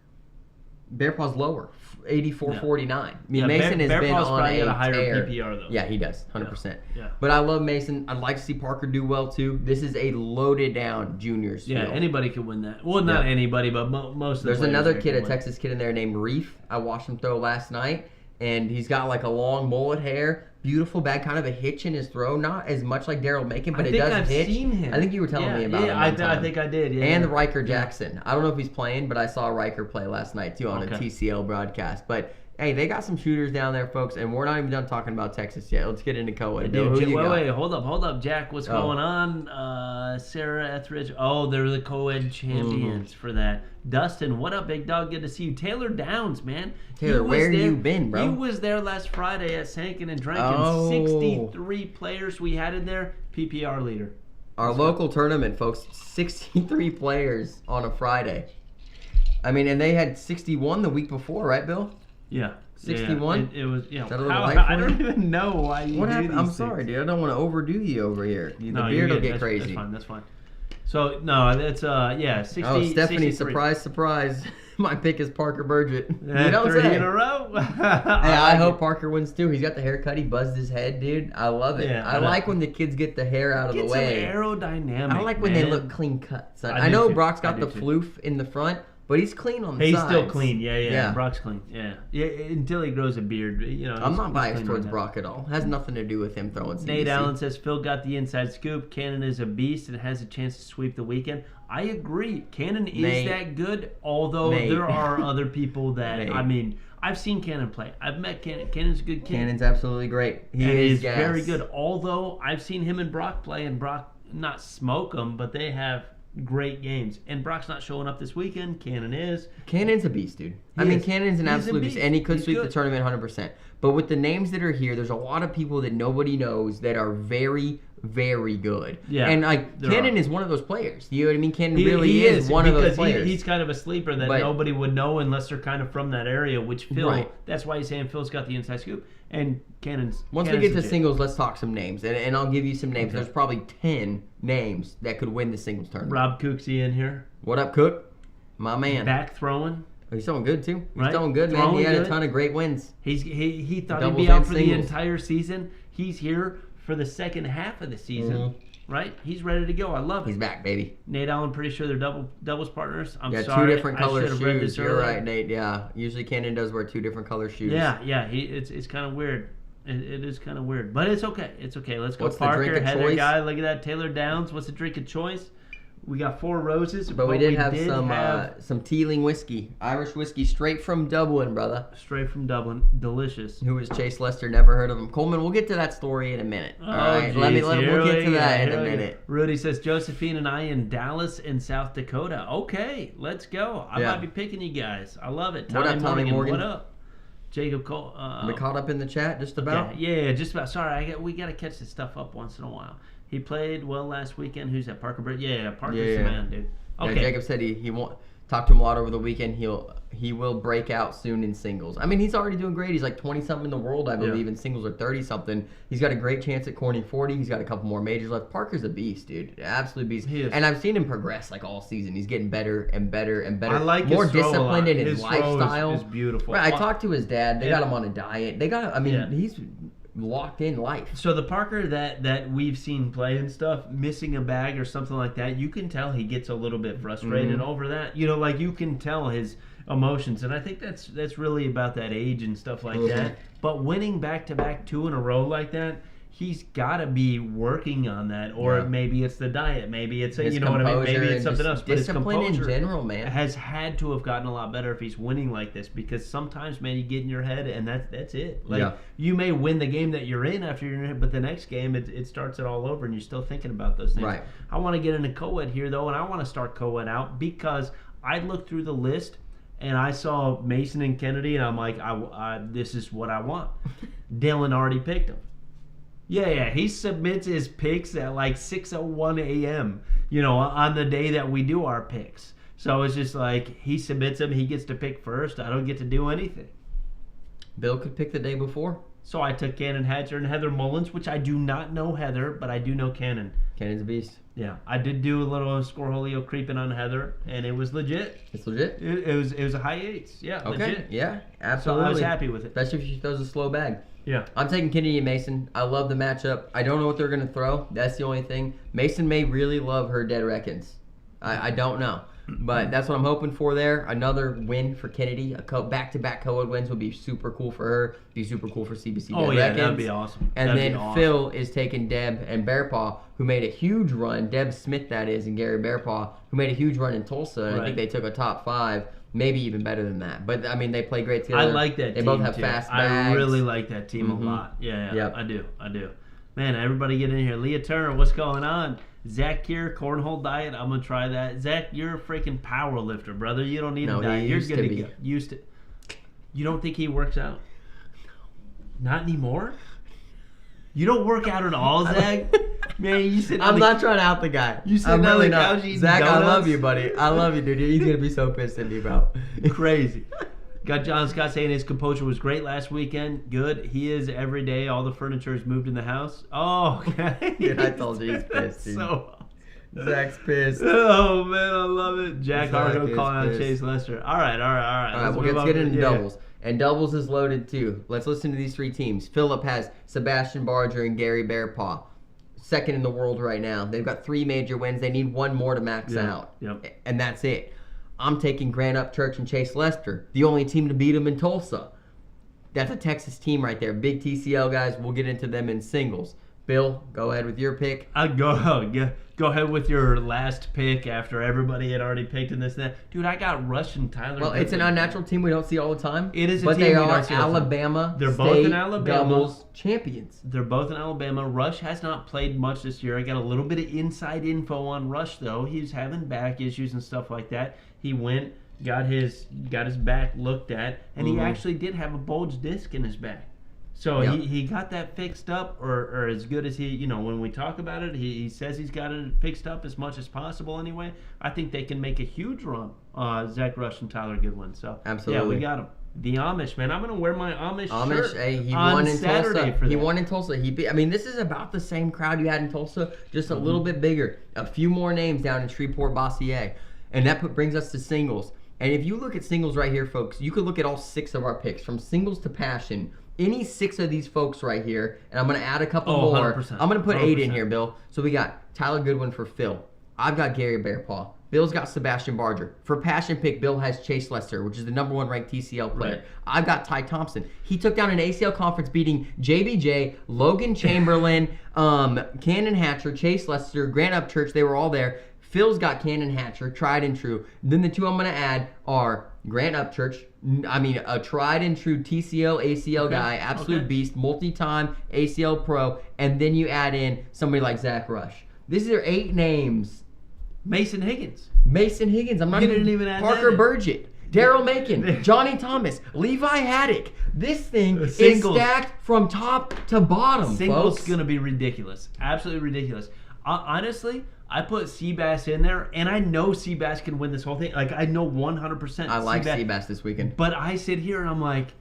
C: Bear Paw's lower, 84.49. I mean, Mason has been on a
D: higher
C: tear.
D: PPR though.
C: Yeah, he does, 100%.
D: Yeah.
C: But I love Mason. I'd like to see Parker do well too. This is a loaded down juniors field.
D: Yeah, anybody could win that. Well, not anybody, but most of the
C: There's another kid, a Texas kid in there named Reef. I watched him throw last night, and he's got like a long mullet hair. Beautiful bag, kind of a hitch in his throw. Not as much like Daryl Macon, but it does hitch.
D: I've seen him.
C: I think you were telling me about him.
D: I think I did. Yeah,
C: and Riker Jackson. I don't know if he's playing, but I saw Riker play last night too on a TCL broadcast. But hey, they got some shooters down there, folks, and we're not even done talking about Texas yet. Let's get into co-ed.
D: Wait, hold up, Jack. What's going on? Sarah Etheridge. Oh, they're the co-ed champions for that. Dustin, what up, big dog? Good to see you. Taylor Downs, man.
C: Taylor, where you been, bro?
D: He was there last Friday at Sankin and Drankin. 63 players we had in there. PPR leader.
C: Our local tournament, folks. 63 players on a Friday. I mean, and they had 61 the week before, right, Bill?
D: Yeah.
C: 61?
D: It was,
C: Is that a little light for
D: I don't even know why you
C: What
D: do
C: happened?
D: these
C: I'm
D: things.
C: sorry, dude. I don't want to overdo you over here. The beard will get crazy.
D: That's fine. So, no, that's, 60.
C: Oh, Stephanie,
D: 63.
C: surprise. My pick is Parker Burgett.
D: You don't 3 in a row?
C: Hey, I hope Parker wins too. He's got the haircut. He buzzed his head, dude. I love it.
D: Yeah,
C: I like when the kids get the hair out of the way.
D: Some aerodynamic,
C: I like when they look clean cut. Son.
D: I
C: know
D: do too.
C: Brock's got the floof in the front, but he's clean on the
D: He's
C: sides.
D: still clean. Yeah. Brock's clean. Yeah. Until he grows a beard.
C: I'm not biased towards Brock at all. Has nothing to do with him throwing CBC.
D: Nate Allen says Phil got the inside scoop. Cannon is a beast and has a chance to sweep the weekend. I agree. Cannon is that good, although there are other people that, I mean, I've seen Cannon play. I've met Cannon. Cannon's a good kid.
C: Cannon's absolutely great. He is
D: very good, although I've seen him and Brock play, and Brock not smoke them, but they have great games. And Brock's not showing up this weekend. Cannon is.
C: Cannon's a beast, dude. Cannon's an absolute beast, and he could sweep the tournament 100%. But with the names that are here, there's a lot of people that nobody knows that are very, very good. Yeah. And Cannon is one of those players. You know what I mean? Cannon really is one of those players.
D: He's kind of a sleeper that nobody would know unless they're kind of from that area, which Phil, that's why he's saying Phil's got the inside scoop. And Cannon's
C: Once we get to singles, let's talk some names. And I'll give you some names. There's probably 10 names that could win the singles tournament.
D: Rob Cooksey in here.
C: What up, Cook? My man.
D: Back throwing.
C: He's throwing good, too. He's throwing good, man. He had a ton of great wins.
D: He thought he'd be out for the entire season. He's here for the second half of the season, right? He's ready to go. I love it.
C: He's back, baby.
D: Nate Allen, pretty sure they're doubles partners. I'm
C: sorry.
D: sorry.
C: 2 different color shoes. You're
D: earlier.
C: right, Nate. Yeah. Usually Cannon does wear 2 different color shoes.
D: Yeah. It's kind of weird. It is kind of weird, but it's okay. It's okay. Let's go.
C: What's
D: Parker,
C: the drink of
D: Heather
C: choice?
D: guy. Look at that. Taylor Downs. What's the drink of choice? We got 4 roses,
C: But we did have some Teeling whiskey, Irish whiskey, straight from Dublin, brother.
D: Straight from Dublin, delicious.
C: Who is Chase Lester? Never heard of him. Coleman, we'll get to that story in a minute. All right, we'll get to that in a minute.
D: Rudy says Josephine and I in Dallas and South Dakota. Okay, let's go. I might be picking you guys. I love it.
C: What up, Tommy Morgan?
D: What up? Jacob Cole.
C: We caught up in the chat just about?
D: Yeah, just about. Sorry, we got to catch this stuff up once in a while. He played well last weekend. Who's that? Parker Britt? Yeah, Parker's the man, dude. Okay.
C: Yeah, Jacob said he won't talk to him a lot over the weekend. He will break out soon in singles. I mean, he's already doing great. He's like 20-something in the world, I believe, in singles, or 30-something. He's got a great chance at Corning 40. He's got a couple more majors left. Parker's a beast, dude. Absolute beast.
D: He is.
C: And I've seen him progress like all season. He's getting better and better and better.
D: I like
C: more
D: his throw
C: disciplined in his
D: Throw
C: lifestyle.
D: is beautiful.
C: Right, I talked to his dad. They got him on a diet. He's locked in life.
D: So the Parker that we've seen play and stuff, missing a bag or something like that, you can tell he gets a little bit frustrated over that. You know, like you can tell his emotions, and I think that's really about that age and stuff like that. But winning back-to-back 2 in a row like that, he's got to be working on that, or maybe it's the diet, maybe it's
C: his
D: you know what I mean, maybe it's something else. But his
C: discipline
D: composure
C: in general, man,
D: has had to have gotten a lot better if he's winning like this, because sometimes, man, you get in your head and that's it. Like you may win the game that you're in after you're in it, but the next game it starts it all over, and you're still thinking about those things.
C: Right.
D: I want to get into co-ed here though, and I want to start co-ed out because I looked through the list. And I saw Mason and Kennedy, and I'm like, this is what I want. Dylan already picked him. Yeah, he submits his picks at like 6:01 a.m., you know, on the day that we do our picks. So it's just like, he submits them, he gets to pick first. I don't get to do anything.
C: Bill could pick the day before.
D: So I took Cannon Hatcher and Heather Mullins, which I do not know Heather, but I do know Cannon.
C: Cannon's a beast.
D: Yeah, I did do a little scoreholio creeping on Heather, and it was legit.
C: It's legit?
D: It was a high 8s. Yeah,
C: okay.
D: Legit.
C: Yeah, absolutely.
D: So I was happy with it.
C: Especially if she throws a slow bag.
D: Yeah.
C: I'm taking Kennedy and Mason. I love the matchup. I don't know what they're going to throw. That's the only thing. Mason may really love her dead reckons. I don't know. But that's what I'm hoping for there. Another win for Kennedy. Back-to-back co-ed wins would be super cool for her. Be super cool for CBC.
D: Oh, yeah, that'd be awesome.
C: And then Phil is taking Deb and Bearpaw, who made a huge run. Deb Smith, that is, and Gary Bearpaw, who made a huge run in Tulsa. And I think they took a top 5, maybe even better than that. But, I mean, they play great together.
D: I like that team,
C: They both have fast bags.
D: I really like that team a lot. Yeah, I do. Man, everybody get in here. Leah Turner, what's going on? Zach Kier, Cornhole diet. I'm going to try that. Zach, you're a freaking power lifter, brother. You don't need a diet. You're good to get used to. You don't think he works out? Not anymore? You don't work out at all, Zach? Man, you sit
C: I'm not trying to out the guy.
D: You sit
C: I'm
D: on
C: really
D: the
C: not.
D: couch eating
C: Zach,
D: donuts?
C: I love you, buddy. I love you, dude. He's going to be so pissed at me, bro.
D: Crazy. Got John Scott saying his composure was great last weekend. Good. He is every day. All the furniture is moved in the house. Oh, okay.
C: Dude, I told you he's pissed, dude. Zach's pissed.
D: Oh, man, I love it. Jack Hargo calling out Chase Lester. All right.
C: Let's get into doubles. And doubles is loaded, too. Let's listen to these 3 teams. Phillip has Sebastian Barger and Gary Bearpaw. Second in the world right now. They've got 3 major wins. They need 1 more to max out.
D: Yep.
C: And that's it. I'm taking Grant Upchurch and Chase Lester, the only team to beat them in Tulsa. That's a Texas team right there. Big TCL guys. We'll get into them in singles. Bill, go ahead with your pick.
D: Go ahead with your last pick after everybody had already picked in this and that. Dude, I got Rush and Tyler.
C: Well, it's an unnatural team we don't see all the time.
D: It is a
C: but
D: team
C: they
D: we
C: are
D: don't see all the time.
C: Alabama
D: They're
C: State
D: both in Alabama.
C: doubles champions.
D: They're both in Alabama. Rush has not played much this year. I got a little bit of inside info on Rush, though. He's having back issues and stuff like that. He went, got his back looked at, and he actually did have a bulged disc in his back. So he got that fixed up, or as good as he, you know, when we talk about it, he says he's got it fixed up as much as possible anyway. I think they can make a huge run. Zach Rush and Tyler Goodwin. So
C: absolutely,
D: yeah, we got him. The Amish, man. I'm going to wear my Amish shirt
C: hey, he
D: on
C: won in
D: Saturday
C: Tulsa.
D: for that.
C: He won in Tulsa. This is about the same crowd you had in Tulsa, just a little bit bigger. A few more names down in Shreveport, Bossier. And that brings us to singles. And if you look at singles right here, folks, you could look at all 6 of our picks, from singles to passion. Any 6 of these folks right here, and I'm going to add a couple more.
D: 100%.
C: I'm going to put
D: 100%.
C: 8 in here, Bill. So we got Tyler Goodwin for Phil. I've got Gary Bearpaw. Bill's got Sebastian Barger. For passion pick, Bill has Chase Lester, which is the #1 ranked TCL player.
D: Right.
C: I've got Ty Thompson. He took down an ACL conference beating JBJ, Logan Chamberlain, Cannon Hatcher, Chase Lester, Grant Upchurch. They were all there. Phil's got Cannon Hatcher, tried and true. Then the two I'm going to add are Grant Upchurch. I mean, a tried and true TCL, ACL guy, absolute beast, multi-time ACL pro. And then you add in somebody like Zach Rush. These are 8 names.
D: Mason Higgins.
C: I'm not
D: even add
C: Parker
D: that in.
C: Burgett. Daryl Macon, Johnny Thomas, Levi Haddock. This thing is stacked from top to bottom,
D: Singles
C: folks.
D: going to be ridiculous. Absolutely ridiculous. Honestly, I put Seabass in there, and I know Seabass can win this whole thing. Like, I know 100%.
C: I like Seabass this weekend.
D: But I sit here and I'm like,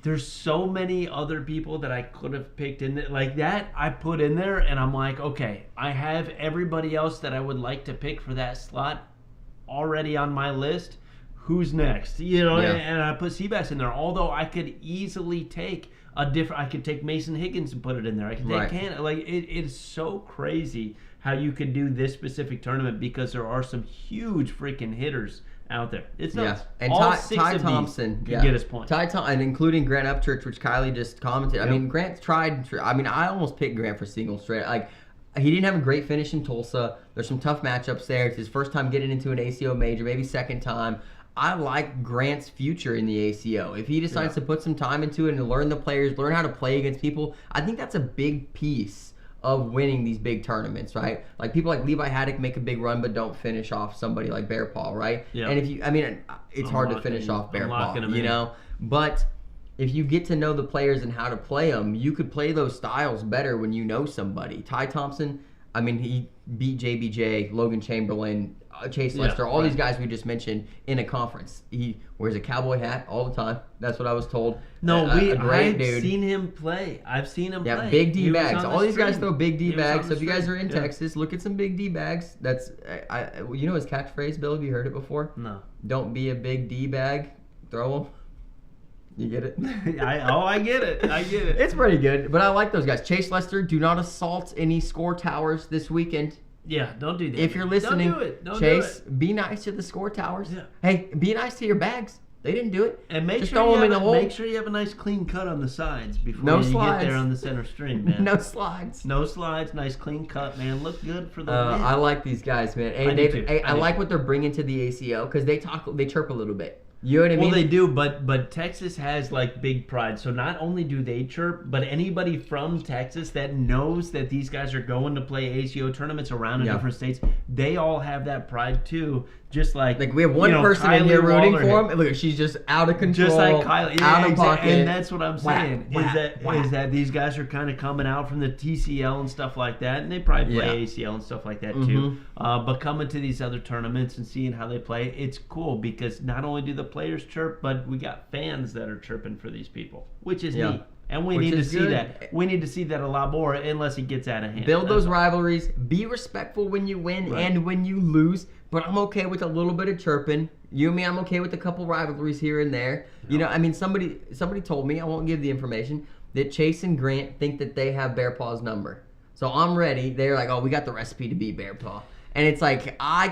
D: there's so many other people that I could have picked in there. Like that, I put in there, and I'm like, okay, I have everybody else that I would like to pick for that slot already on my list. Who's next? You know, and I put Seabass in there. Although I could easily take I could take Mason Higgins and put it in there. I could take Cannon. Like it is so crazy how you could do this specific tournament because there are some huge freaking hitters out there. It's nuts.
C: And
D: all
C: Ty
D: 6 of
C: Thompson
D: these can get us points.
C: And including Grant Upchurch, which Kylie just commented. I mean, Grant's tried. I mean, I almost picked Grant for single straight. Like, he didn't have a great finish in Tulsa. There's some tough matchups there. It's his first time getting into an ACO major, maybe second time. I like Grant's future in the ACO. If he decides to put some time into it and learn the players, learn how to play against people, I think that's a big piece of winning these big tournaments, right? Like people like Levi Haddock make a big run but don't finish off somebody like Bear Paw, right?
D: Yeah.
C: And if you, I mean, it's hard to finish off Bear Paw, you know? But if you get to know the players and how to play them, you could play those styles better when you know somebody. Ty Thompson, I mean, he beat JBJ, Logan Chamberlain, Chase Lester, all these guys we just mentioned in a conference. He wears a cowboy hat all the time. That's what I was told.
D: No,
C: I've
D: seen him play. I've seen him play.
C: Yeah, big D bags. All these guys throw big D
D: He was
C: bags.
D: on
C: So
D: the
C: if you guys
D: stream.
C: are in Texas, look at some big D bags. That's you know his catchphrase, Bill. Have you heard it before?
D: No.
C: Don't be a big D bag. Throw them. You get it?
D: I get it.
C: It's pretty good, but I like those guys. Chase Lester, do not assault any score towers this weekend.
D: Yeah, don't do that.
C: If you're listening,
D: don't do it. Don't
C: Chase,
D: do it.
C: be nice to the score towers.
D: Yeah.
C: Hey, be nice to your bags. They didn't do it.
D: And make
C: Just
D: sure
C: throw them in the hole.
D: Make sure you have a nice clean cut on the sides before
C: No
D: you
C: slides.
D: get there on the center stream, man.
C: No slides.
D: No slides, nice clean cut, man. Look good for the win.
C: I like these guys, man. Hey,
D: I do too.
C: I
D: do
C: like
D: too.
C: what they're bringing to the ACO because they chirp a little bit. You know what I mean?
D: Well, they do, but Texas has like big pride. So not only do they chirp, but anybody from Texas that knows that these guys are going to play ACO tournaments around in different states, they all have that pride too. Just like
C: we have one person in
D: Kylie
C: here rooting
D: Waller
C: for him. Look, she's just out of control.
D: Just like Kylie,
C: out of pocket.
D: And that's what I'm saying
C: Whack.
D: is that these guys are kind of coming out from the TCL and stuff like that, and they probably play ACL and stuff like that too. But coming to these other tournaments and seeing how they play, it's cool because not only do the players chirp, but we got fans that are chirping for these people, which is neat. And we need to see that. We need to see that a lot more, unless it gets out of hand.
C: Build those rivalries. Be respectful when you win and when you lose. But I'm okay with a little bit of chirping. You and me, I'm okay with a couple rivalries here and there. You know, I mean, somebody told me, I won't give the information, that Chase and Grant think that they have Bear Paw's number. So I'm ready. They're like, oh, we got the recipe to beat Bear Paw. And it's like, I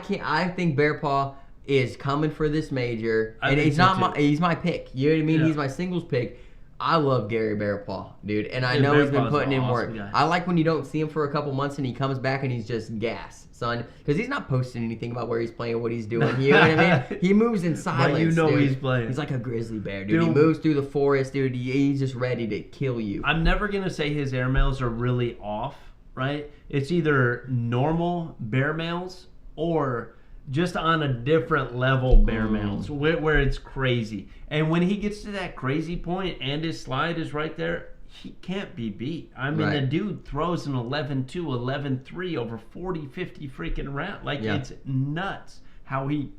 C: think Bear Paw is coming for this major. And he's my pick. You know what I mean? Yeah. He's my singles pick. I love Gary Bearpaw, dude, and I know he's been putting in work. Guy. I like when you don't see him for a couple months and he comes back and he's just gas, son, because he's not posting anything about where he's playing, what he's doing. You know what I mean? He moves in silence.
D: But you know
C: dude.
D: He's playing.
C: He's like a grizzly bear, dude. He moves through the forest, dude. He's just ready to kill you.
D: I'm never gonna say his air mails are really off, right? It's either normal bear mails or just on a different level bear mails where it's crazy. And when he gets to that crazy point and his slide is right there, he can't be beat. I mean, the dude throws an 11-2, 11-3 over 40, 50 freaking round. Like, it's nuts how he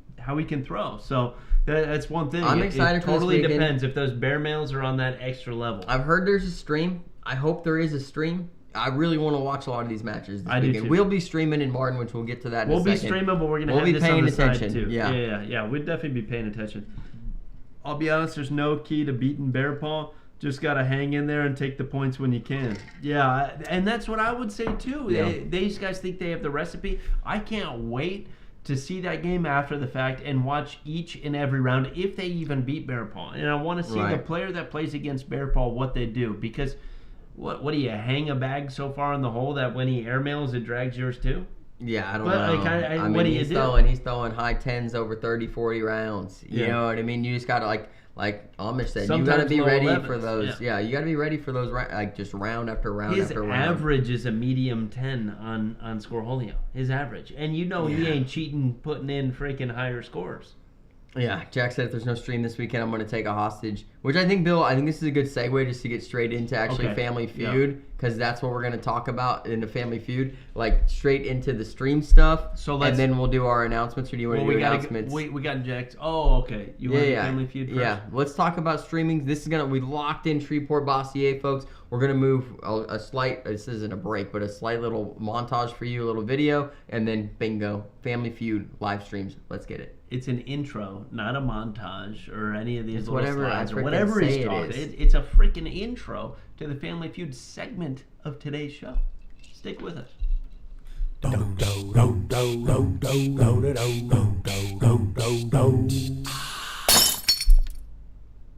D: can throw. So that's one thing.
C: I'm excited for this
D: totally
C: weekend.
D: depends if those bear mails are on that extra level.
C: I've heard there's a stream. I hope there is a stream. I really want to watch a lot of these matches this weekend.
D: Too.
C: We'll be streaming in Martin, which we'll get to that in a second.
D: We'll be streaming, but we're going to have this on the side too. Yeah. We'd definitely be paying attention. I'll be honest, there's no key to beating Bear Paw. Just got to hang in there and take the points when you can. Yeah, and that's what I would say too.
C: Yeah.
D: These guys think they have the recipe. I can't wait to see that game after the fact and watch each and every round if they even beat Bear Paw. And I want to see the player that plays against Bear Paw, what they do. Because what do you hang a bag so far in the hole that when he airmails it drags yours too?
C: Yeah, I don't
D: But,
C: know.
D: like, I
C: mean,
D: what do you
C: he's
D: do?
C: he's throwing high 10s over 30, 40 rounds. You
D: Yeah.
C: know what I mean? You just got to, like Amish said, you got to
D: Sometimes
C: be
D: low
C: ready
D: 11s,
C: for those.
D: yeah.
C: Yeah, you got to be ready for those, like, just round after round
D: His
C: after round.
D: average is a medium 10 on Scoreholio. His average. And he ain't cheating putting in freaking higher scores.
C: Yeah, Jack said if there's no stream this weekend, I'm going to take a hostage. Which I think, Bill, this is a good segue just to get straight into actually
D: Okay.
C: Family
D: Yeah.
C: Feud, because that's what we're going to talk about in the Family Feud, like straight into the stream stuff.
D: So
C: and then we'll do our announcements. Or do you want to do announcements?
D: We got Jack's. Oh, okay. You want the Family Feud first?
C: Yeah, let's talk about streaming. We locked in Shreveport Bossier, folks. We're gonna move a slight. This isn't a break, but a slight little montage for you, a little video, and then bingo, Family Feud live streams. Let's get it.
D: It's an intro, not a montage or any of these
C: It's
D: little
C: whatever
D: slides
C: I
D: or
C: frickin'
D: whatever
C: say
D: he's
C: it
D: talking.
C: is.
D: It's a freaking intro to the Family Feud segment of today's show. Stick with us.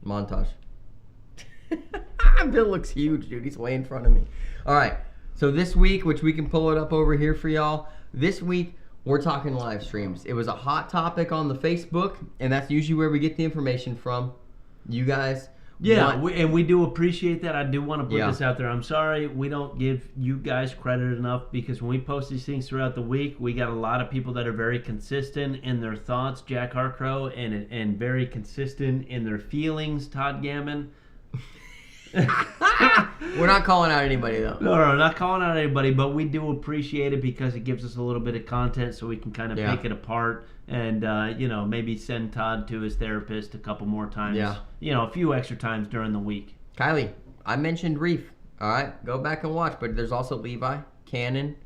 C: Montage. Bill looks huge, dude. He's way in front of me. All right. So this week, which we can pull it up over here for y'all. This week, we're talking live streams. It was a hot topic on the Facebook, and that's usually where we get the information from. You guys.
D: Yeah, we do appreciate that. I do want to put
C: Yeah.
D: this out there. I'm sorry we don't give you guys credit enough, because when we post these things throughout the week, we got a lot of people that are very consistent in their thoughts, Jack Harcrow, and very consistent in their feelings, Todd Gammon.
C: We're not calling out anybody, though.
D: No, not calling out anybody, but we do appreciate it because it gives us a little bit of content so we can kind of pick it apart and, maybe send Todd to his therapist a couple more times.
C: Yeah.
D: A few extra times during the week.
C: Kylie, I mentioned Reef. All right, go back and watch. But there's also Levi, Cannon,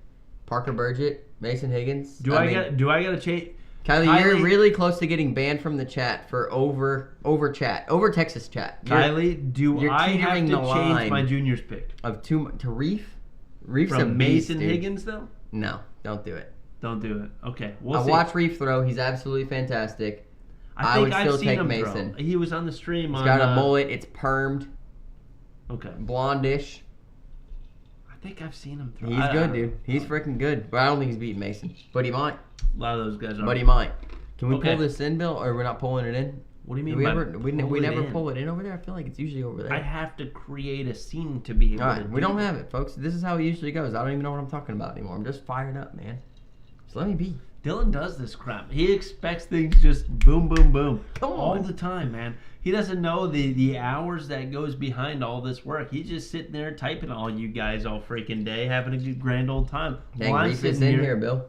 C: Parker Burgett, Mason Higgins.
D: Do I got to change?
C: Kylie, you're really close to getting banned from the chat for over Texas chat.
D: Kylie,
C: you're
D: I have
C: teetering
D: to
C: the
D: change
C: line
D: my juniors pick?
C: To Reef? Reef's a
D: From
C: beast,
D: Mason
C: dude.
D: Higgins, though?
C: No, don't do it.
D: Don't do it. Okay,
C: I watched Reef throw. He's absolutely fantastic.
D: I
C: would
D: think I've
C: still
D: seen
C: take
D: him
C: Mason.
D: throw. He was on the stream.
C: He's got a mullet. It's permed,
D: Okay.
C: blondish.
D: I think I've seen him throw.
C: He's good, dude. He's freaking good. But I don't think he's beating Mason. But he might.
D: A lot of those guys are.
C: But he might. Can we
D: Okay.
C: pull this in, Bill? Or we're not pulling it in?
D: What do you mean?
C: Do we
D: by
C: ever? We
D: pull it
C: never
D: in?
C: pull it in over there. I feel like it's usually over there.
D: I have to create a scene to be able
C: All
D: to
C: right,
D: do
C: we don't
D: that.
C: have it, folks. This is how it usually goes. I don't even know what I'm talking about anymore. I'm just fired up, man. Just let me be.
D: Dylan does this crap. He expects things just boom, boom, boom.
C: Come
D: all
C: on.
D: the time, man. He doesn't know the hours that goes behind all this work. He's just sitting there typing all you guys all freaking day, having a good grand old time.
C: Dang,
D: While I'm
C: Reef is
D: sitting
C: in here, Bill.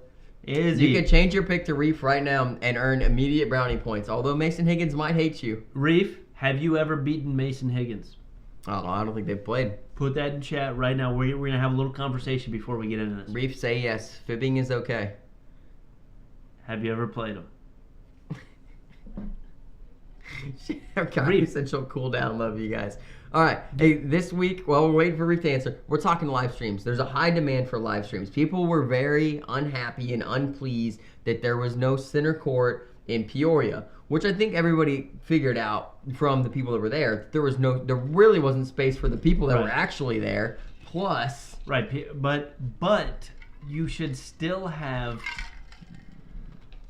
D: Is
C: You
D: he?
C: could change your pick to Reef right now and earn immediate brownie points. Although Mason Higgins might hate you.
D: Reef, have you ever beaten Mason Higgins?
C: Oh, I don't think they've played.
D: Put that in chat right now. We're going to have a little conversation before we get into this.
C: Reef, say yes. Fibbing is okay.
D: Have you ever played him?
C: Kylie said she'll cool down. Love you guys. All right. Hey, this week, while we're waiting for Reef to answer, we're talking live streams. There's a high demand for live streams. People were very unhappy and unpleased that there was no center court in Peoria, which I think everybody figured out from the people that were there. There really wasn't space for the people that were actually there. Plus,
D: Right, but you should still have.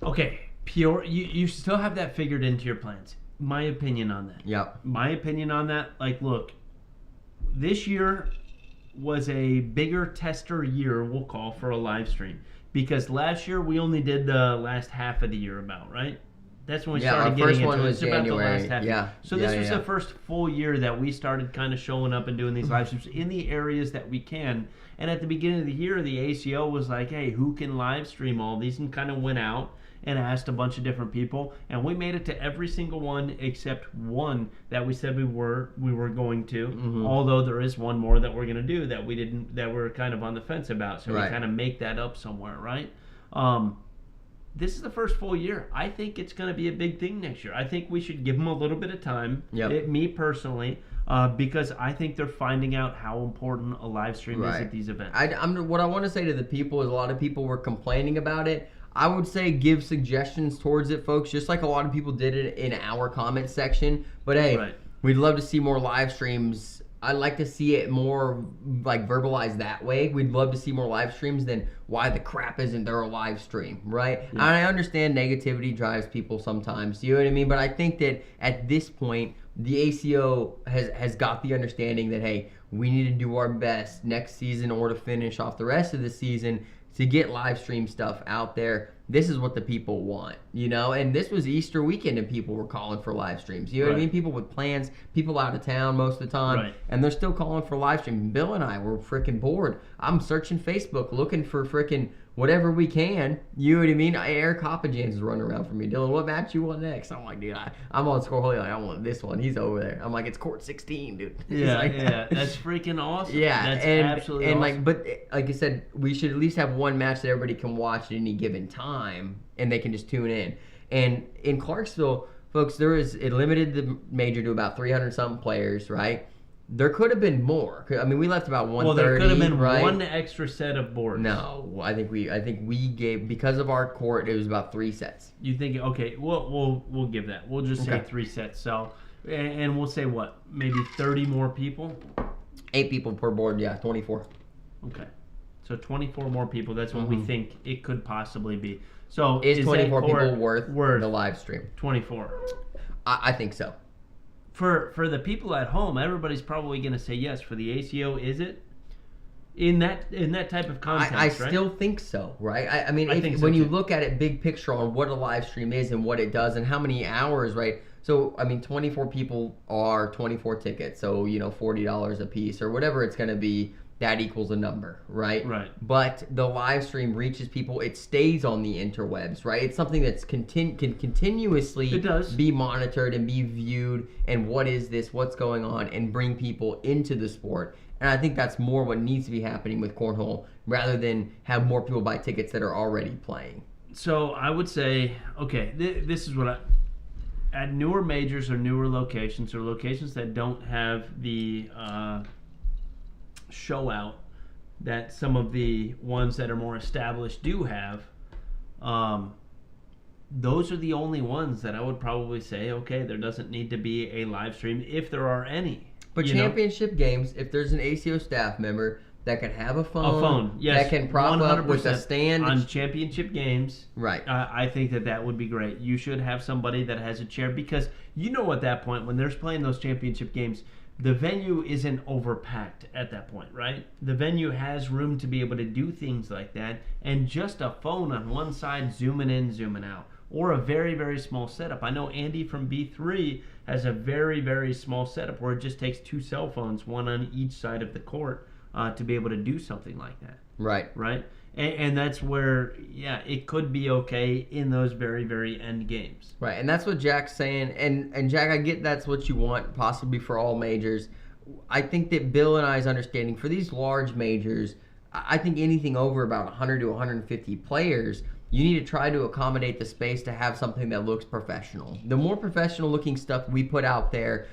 D: Okay, Peoria. You still have that figured into your plans. My opinion on that.
C: yep.
D: My opinion on that. Like, look, this year was a bigger tester year. We'll call for a live stream, because last year we only did the last half of the year about, right? That's when we started
C: our
D: getting
C: first
D: into
C: one
D: it.
C: was
D: It's about the
C: January.
D: last half.
C: Yeah.
D: So this
C: Yeah,
D: was
C: yeah.
D: the first full year that we started kind of showing up and doing these live streams in the areas that we can. And at the beginning of the year, the ACO was like, "Hey, who can live stream all these?" And kind of went out and asked a bunch of different people, and we made it to every single one except one that we said we were going to.
C: Mm-hmm.
D: Although there is one more that we're going to do that we didn't, that we're kind of on the fence about. So
C: Right.
D: we kind of make that up somewhere, right? This is the first full year. I think it's going to be a big thing next year. I think we should give them a little bit of time.
C: Yep.
D: Me personally, because I think they're finding out how important a live stream is at these events.
C: What I want to say to the people is a lot of people were complaining about it. I would say give suggestions towards it, folks, just like a lot of people did it in our comment section. But hey,
D: Right.
C: we'd love to see more live streams I like to see it more like verbalized that way. We'd love to see more live streams than why the crap isn't there a live stream, right?
D: Yeah.
C: And I understand negativity drives people sometimes, you know what I mean? But I think that at this point, the ACO has got the understanding that, hey, we need to do our best next season or to finish off the rest of the season to get live stream stuff out there. This is what the people want, you know? And this was Easter weekend and people were calling for live streams. You know what I mean? People with plans, people out of town most of the time,
D: Right.
C: and they're still calling for live streams. Bill and I were freaking bored. I'm searching Facebook looking for freaking whatever we can. You know what I mean? Eric Hoppajans is running around for me. Dylan, what match you want next? I'm like, dude, I'm on Cornhole. Like, I want this one. He's over there. I'm like, it's court 16, dude.
D: Yeah,
C: like,
D: yeah. That's freaking awesome.
C: yeah,
D: That's
C: and
D: absolutely
C: and
D: awesome.
C: like, but like I said, we should at least have one match that everybody can watch at any given time, and they can just tune in. And in Clarksville, folks, it limited the major to about 300 something players, right? There could have been more. I mean, we left about 130.
D: Well, there could have been
C: right?
D: one extra set of boards.
C: No, I think we gave, because of our court, it was about 3 sets.
D: You think, okay, we'll give that. We'll just say
C: Okay.
D: 3 sets. So, and we'll say what? Maybe 30 more people?
C: 8 people per board, yeah, 24.
D: Okay. So 24 more people. That's what we think it could possibly be. So
C: Is 24
D: that
C: people
D: court
C: worth the live stream?
D: 24.
C: I think so.
D: For the people at home, everybody's probably going to say yes. For the ACO, is it? In that type of context,
C: I
D: right?
C: still think so, right? I mean,
D: I think so
C: when you
D: too.
C: look at it big picture on what a live stream is and what it does and how many hours, right? So, I mean, 24 people are 24 tickets. So, you know, $40 a piece or whatever it's going to be. That equals a number, right?
D: Right.
C: But the live stream reaches people. It stays on the interwebs, right? It's something that's can continuously
D: It does.
C: be monitored and be viewed. And what is this? What's going on? And bring people into the sport. And I think that's more what needs to be happening with Cornhole rather than have more people buy tickets that are already playing.
D: So I would say, okay, this is what at newer majors or newer locations or locations that don't have the show out that some of the ones that are more established do have, those are the only ones that I would probably say, okay, there doesn't need to be a live stream if there are any.
C: But
D: you know?
C: championship games, if there's an ACO staff member that can have a phone,
D: yes,
C: that can prop up with a
D: 100%
C: stand,
D: on championship games,
C: right?
D: I think that would be great. You should have somebody that has a chair because you know at that point when they're playing those championship games, the venue isn't overpacked at that point, right? The venue has room to be able to do things like that, and just a phone on one side zooming in, zooming out, or a very, very small setup. I know Andy from B3 has a very, very small setup where it just takes 2 cell phones, one on each side of the court, to be able to do something like that.
C: Right.
D: Right? And that's where, yeah, it could be okay in those very, very end games.
C: Right, and that's what Jack's saying. And Jack, I get that's what you want, possibly for all majors. I think that Bill and I's understanding for these large majors, I think anything over about 100 to 150 players, you need to try to accommodate the space to have something that looks professional. The more professional looking stuff we put out there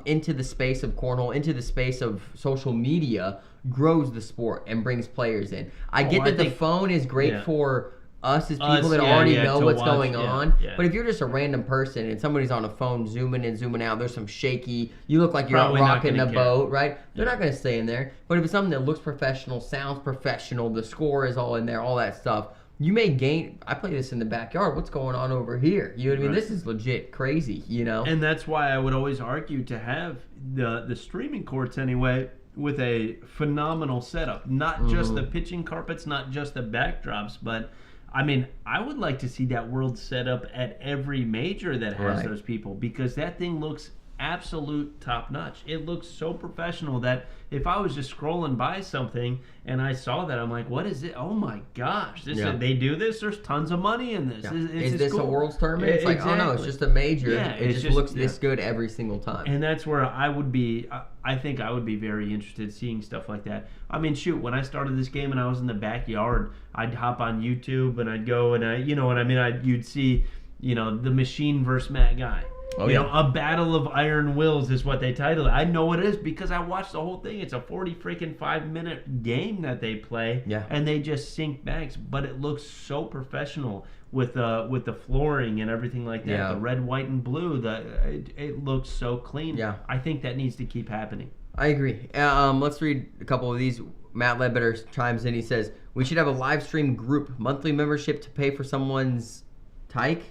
C: into the space of Cornhole, into the space of social media, grows the sport and brings players in. I get that the phone is great for us as people that already know what's going on. But if you're just a random person and somebody's on a phone zooming in, zooming out, there's some shaky, you look like you're out rocking a boat, right? They're not going to stay in there. But if it's something that looks professional, sounds professional, the score is all in there, all that stuff, you may gain. I play this in the backyard. What's going on over here? You know what I mean? This is legit crazy, you know?
D: And that's why I would always argue to have the streaming courts anyway with a phenomenal setup. Not just the pitching carpets, not just the backdrops, but I mean, I would like to see that world set up at every major that has those people because that thing looks absolute top notch. It looks so professional that if I was just scrolling by something and I saw that, I'm like, what is it? Oh my gosh, they do this? There's tons of money in this.
C: Is this
D: cool.
C: a World's Tournament? It's like, oh no, it's just a major.
D: Yeah,
C: it just looks this good every single time.
D: And that's where I would be, I think I would be very interested seeing stuff like that. I mean, shoot, when I started this game and I was in the backyard, I'd hop on YouTube and I'd go and you know what I mean? You'd see, you know, the Machine versus Matt Guy. You know, a battle of iron wills is what they titled it. I know it is because I watched the whole thing. It's a 5-minute game that they play, and they just sink bags. But it looks so professional with the flooring and everything like that. The red, white, and blue. It looks so clean. I think that needs to keep happening.
C: I agree. Let's read a couple of these. Matt Ledbetter chimes in. He says, we should have a live stream group, monthly membership to pay for someone's tyke.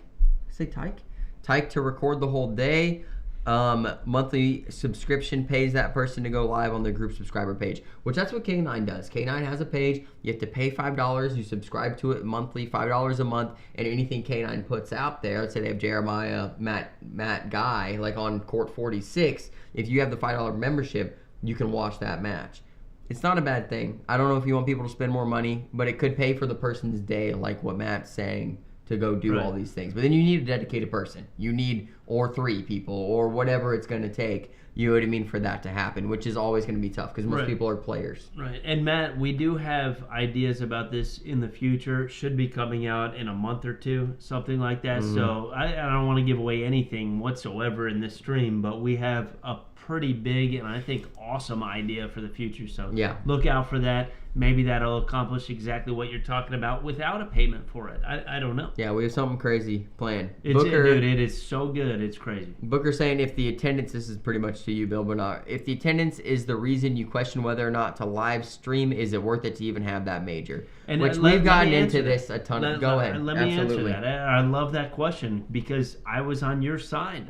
C: Say tyke? Tyke to record the whole day. Monthly subscription pays that person to go live on the group subscriber page, which that's what K9 does. K9 has a page. You have to pay $5. You subscribe to it monthly, $5 a month, and anything K9 puts out there, let's say they have Jeremiah, Matt Guy, like on Court 46, if you have the $5 membership, you can watch that match. It's not a bad thing. I don't know if you want people to spend more money, but it could pay for the person's day, like what Matt's saying, to go do all these things. But then you need a dedicated person. You need, or 3 people, or whatever it's going to take, you know what I mean, for that to happen, which is always going to be tough because most people are players.
D: Right. And Matt, we do have ideas about this in the future. Should be coming out in a month or 2, something like that. So I don't want to give away anything whatsoever in this stream, but we have a pretty big and I think awesome idea for the future. So look out for that. Maybe that'll accomplish exactly what you're talking about without a payment for it. I don't know.
C: Yeah, we have something crazy planned.
D: Dude, it is so good. It's crazy.
C: Booker saying if the attendance, this is pretty much to you, Bill, but not. If the attendance is the reason you question whether or not to live stream, is it worth it to even have that major?
D: And
C: which we've gotten into this a ton. Go ahead.
D: Let me answer that. I love that question because I was on your side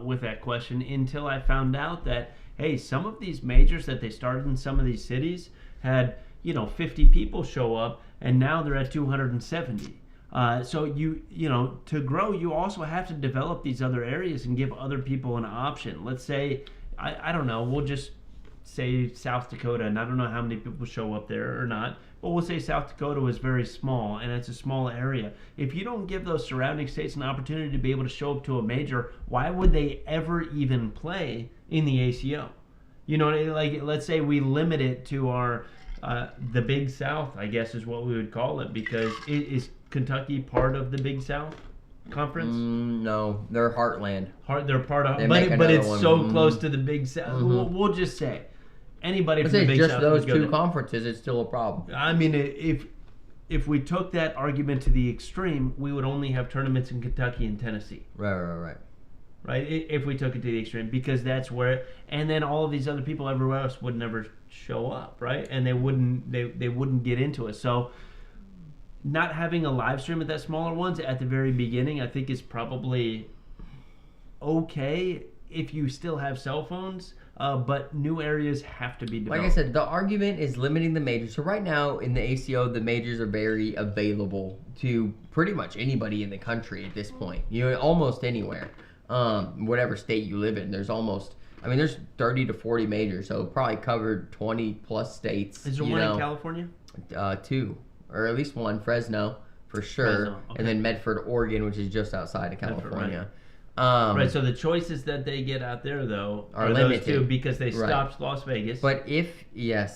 D: with that question until I found out that, hey, some of these majors that they started in some of these cities had 50 people show up, and now they're at 270. So to grow, you also have to develop these other areas and give other people an option. Let's say, I don't know, we'll just say South Dakota, and I don't know how many people show up there or not, but we'll say South Dakota was very small, and it's a small area. If you don't give those surrounding states an opportunity to be able to show up to a major, why would they ever even play in the ACO? Like, let's say we limit it to our the Big South, I guess is what we would call it, because is Kentucky part of the Big South Conference?
C: No, they're Heartland.
D: They're part of, but it's so close to the Big South. We'll just say anybody from the Big South.
C: Just those 2 conferences, it's still a problem.
D: I mean, if we took that argument to the extreme, we would only have tournaments in Kentucky and Tennessee.
C: Right.
D: Right, if we took it to the extreme, because that's where, and then all of these other people everywhere else would never show up, right? And they wouldn't get into it. So, not having a live stream at that smaller ones at the very beginning, I think is probably okay if you still have cell phones. But new areas have to be developed.
C: Like I said, the argument is limiting the majors. So right now in the ACO, the majors are very available to pretty much anybody in the country at this point. Almost anywhere. Whatever state you live in, there's 30 to 40 majors, so probably covered 20 plus states.
D: Is there one in California?
C: 2, or at least 1, Fresno for sure,
D: Fresno, okay.
C: And then Medford, Oregon, which is just outside of California.
D: Right, so the choices that they get out there, though, are limited. Those 2 because they stopped Las Vegas.
C: But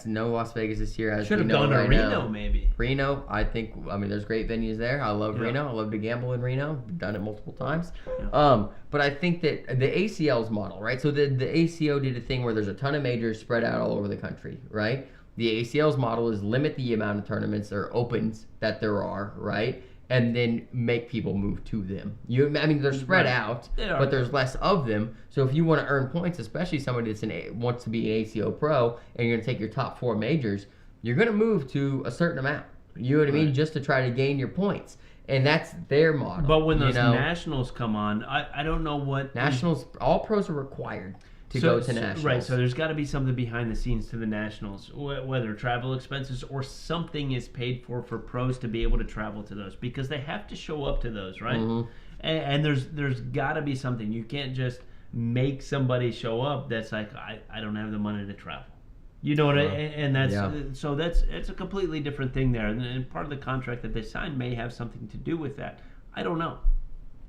C: no Las Vegas this year. As
D: should have gone to Reno, maybe.
C: Reno, there's great venues there. I love Reno. I love to gamble in Reno. Done it multiple times. Yeah. But I think that the ACL's model, right? So the ACO did a thing where there's a ton of majors spread out all over the country, right? The ACL's model is limit the amount of tournaments or opens that there are, right? And then make people move to them. They're spread out, but there's less of them. So if you want to earn points, especially somebody that's wants to be an ACO pro, and you're going to take your top 4 majors, you're going to move to a certain amount. You know what I mean? Just to try to gain your points. And that's their model.
D: But when those nationals come on, I don't know what...
C: Nationals, all pros are required to go to nationals.
D: Right, so there's got to be something behind the scenes to the nationals, whether travel expenses or something is paid for pros to be able to travel to those, because they have to show up to those, right? Mm-hmm. And there's got to be something. You can't just make somebody show up that's like, I don't have the money to travel. You know what and that's so it's a completely different thing there, and part of the contract that they signed may have something to do with that. I don't know.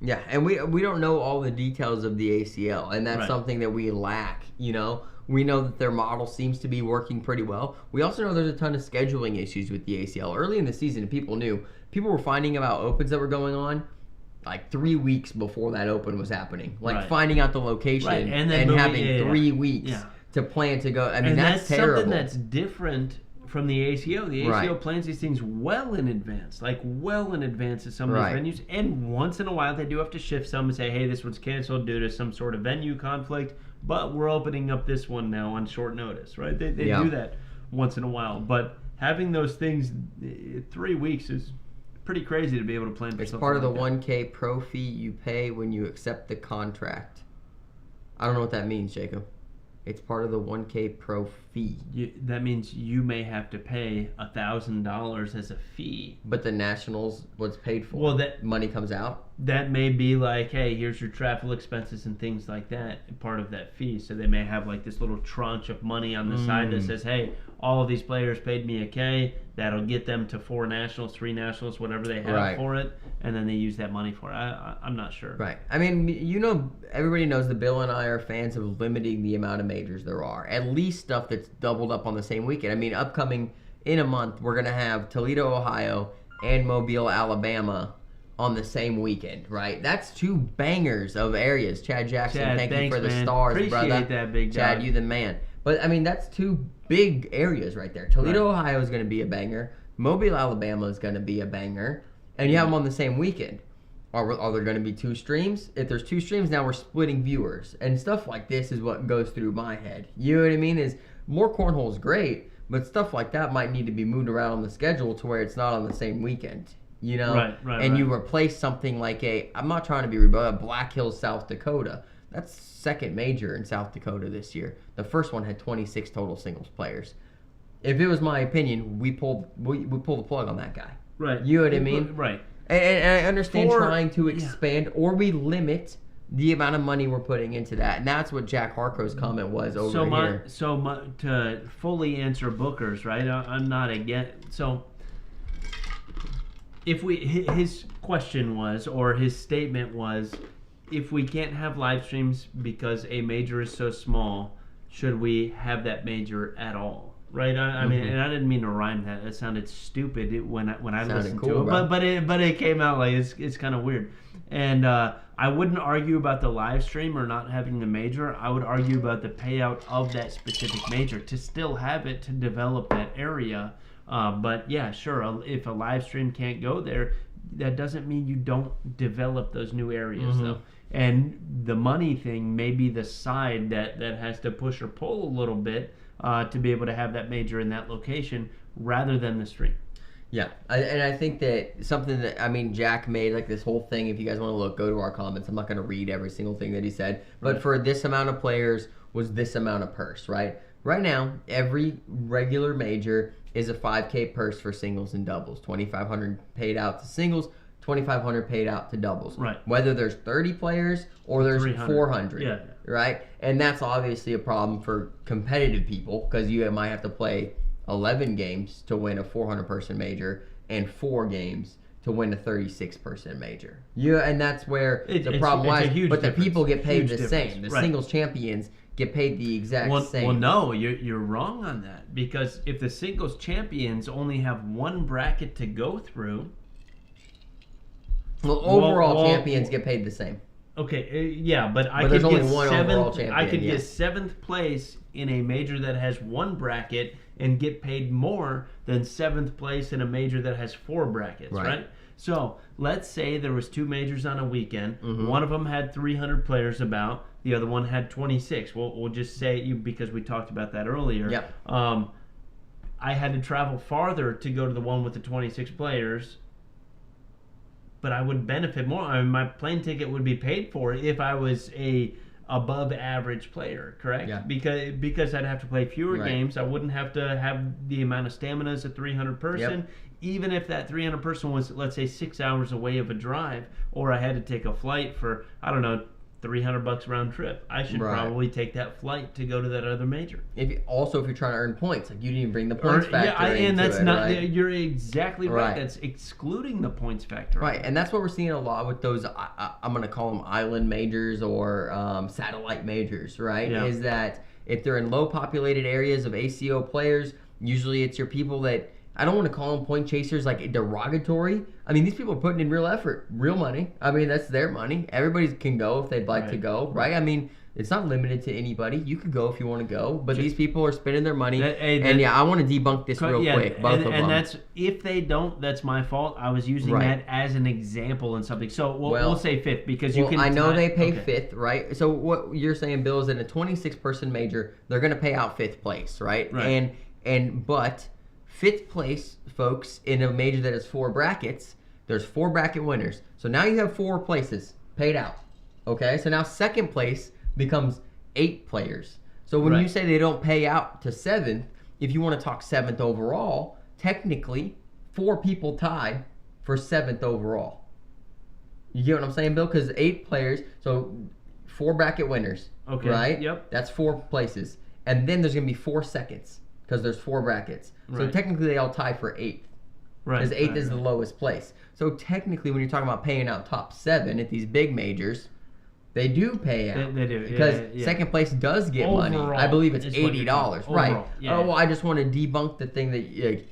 C: Yeah, and we don't know all the details of the ACL, and that's something that we lack, We know that their model seems to be working pretty well. We also know there's a ton of scheduling issues with the ACL. Early in the season, people were finding about opens that were going on like 3 weeks before that open was happening. Finding out the location and having 3 weeks to plan to go. That's terrible.
D: Something that's different from the ACO. The ACO plans these things well in advance of some of these venues. And once in a while, they do have to shift some and say, hey, this one's canceled due to some sort of venue conflict. but we're opening up this one now on short notice, right? They
C: Yeah.
D: do that once in a while, but having those things 3 weeks is pretty crazy to be able to plan for
C: It's
D: something
C: part of the
D: like that.
C: 1K pro fee you pay when you accept the contract. I don't know what that means, Jacob. It's part of the 1K pro fee.
D: That means you may have to pay $1,000 as a fee.
C: But the Nationals was paid for.
D: Well, that
C: money comes out.
D: that may be like, hey, here's your travel expenses and things like that, part of that fee. So they may have like this little tranche of money on the side that says, hey, all of these players paid me a K. That'll get them to 4 Nationals, 3 Nationals, whatever they have
C: Right.
D: for it, and then they use that money for it. I'm not sure.
C: Right. I mean, everybody knows that Bill and I are fans of limiting the amount of majors there are. At least stuff that's doubled up on the same weekend. I mean, upcoming in a month, we're going to have Toledo, Ohio, and Mobile, Alabama on the same weekend, right? That's 2 bangers of areas. Chad Jackson,
D: Chad,
C: thank
D: thanks,
C: you for the
D: man.
C: stars,
D: Appreciate
C: brother.
D: that, big
C: Chad,
D: dog.
C: you the man. But, I mean, that's 2 big areas right there. Toledo, Ohio is going to be a banger. Mobile, Alabama is going to be a banger. And you have them on the same weekend. Are there going to be 2 streams? If there's 2 streams, now we're splitting viewers. And stuff like this is what goes through my head. You know what I mean? Is more cornhole is great, but stuff like that might need to be moved around on the schedule to where it's not on the same weekend. You know?
D: Right.
C: You replace something like I'm not trying to be rude, but Black Hills, South Dakota. That's second major in South Dakota this year. The first one had 26 total singles players. If it was my opinion, we pull the plug on that guy.
D: Right.
C: You know what I mean?
D: Right.
C: And I understand
D: For-
C: trying to
D: yeah.
C: expand, or we limit the amount of money we're putting into that. And that's what Jack Harcro's comment was over here.
D: To fully answer Booker's, right? I'm not against. So if his question was, or his statement was, if we can't have live streams because a major is so small, should we have that major at all? Right, I mean, and I didn't mean to rhyme that. It sounded stupid when I listened
C: cool,
D: to it,
C: bro.
D: but it came out like it's kind of weird. And I wouldn't argue about the live stream or not having the major. I would argue about the payout of that specific major to still have it to develop that area. But yeah, sure, if a live stream can't go there, that doesn't mean you don't develop those new areas though. And the money thing may be the side that has to push or pull a little bit. To be able to have that major in that location rather than the stream.
C: Yeah, and I think that something that, I mean, Jack made like this whole thing. If you guys want to look, go to our comments. I'm not going to read every single thing that he said. But for this amount of players was this amount of purse, right? Right now, every regular major is a 5K purse for singles and doubles. $2,500 paid out to singles, $2,500 paid out to doubles.
D: Right.
C: Whether there's 30 players or there's 400.
D: Yeah.
C: Right? And that's obviously a problem for competitive people because you might have to play 11 games to win a 400-person major and 4 games to win a 36-person major. Yeah, and that's where the problem lies. But the people get paid the same. The singles champions get paid the exact same.
D: Well, no, you're wrong on that because if the singles champions only have 1 bracket to go through.
C: Well, overall champions get paid the same.
D: Okay, yeah, but I
C: there's
D: could
C: only
D: get
C: one overall champion.
D: I could
C: yeah.
D: get 7th place in a major that has 1 bracket and get paid more than 7th place in a major that has 4 brackets, right? So let's say there was 2 majors on a weekend. One of them had 300 players about. The other one had 26. We'll just say because we talked about that earlier.
C: Yep.
D: I had to travel farther to go to the one with the 26 players. But I would benefit more. I mean, my plane ticket would be paid for if I was a above average player, correct?
C: Yeah.
D: Because I'd have to play fewer games. I wouldn't have to have the amount of stamina as a 300 person.
C: Yep.
D: Even if that 300 person was, let's say, 6 hours away of a drive, or I had to take a flight for, I don't know, $300 round trip. I should probably take that flight to go to that other major.
C: If you're trying to earn points, like you didn't even bring the points factor into
D: and that's
C: it,
D: not.
C: right?
D: You're exactly right. That's excluding the points factor.
C: Right, and that's what we're seeing a lot with those. I'm going to call them island majors or satellite majors. Right, is that if they're in low populated areas of ACO players, usually it's your people that. I don't want to call them point chasers like derogatory. I mean, these people are putting in real effort, real money. I mean, that's their money. Everybody can go if they'd like to go, right? I mean, It's not limited to anybody. You could go if you want to go, but these people are spending their money. And I want to debunk this real quick. Both of them.
D: And that's if they don't, that's my fault. I was using that as an example in something. So we'll say fifth because you can.
C: I know they pay fifth, right? So what you're saying, Bill, is in a 26-person major, they're going to pay out fifth place, right? But fifth place, folks, in a major that has 4 brackets, there's 4 bracket winners. So now you have 4 places paid out. Okay, so now second place becomes 8 players. So when you say they don't pay out to 7th, if you want to talk 7th overall, technically 4 people tied for 7th overall. You get what I'm saying, Bill? Because 8 players, so 4 bracket winners, right?
D: Yep.
C: That's 4 places. And then there's going to be 4 seconds because there's 4 brackets. So technically they all tie for 8th. Right. Because 8th is the lowest place. So technically when you're talking about paying out top 7 at these big majors, they do pay out.
D: They do.
C: Because second place does get money. I believe it's $80. Right. Well, I just want to debunk the thing that...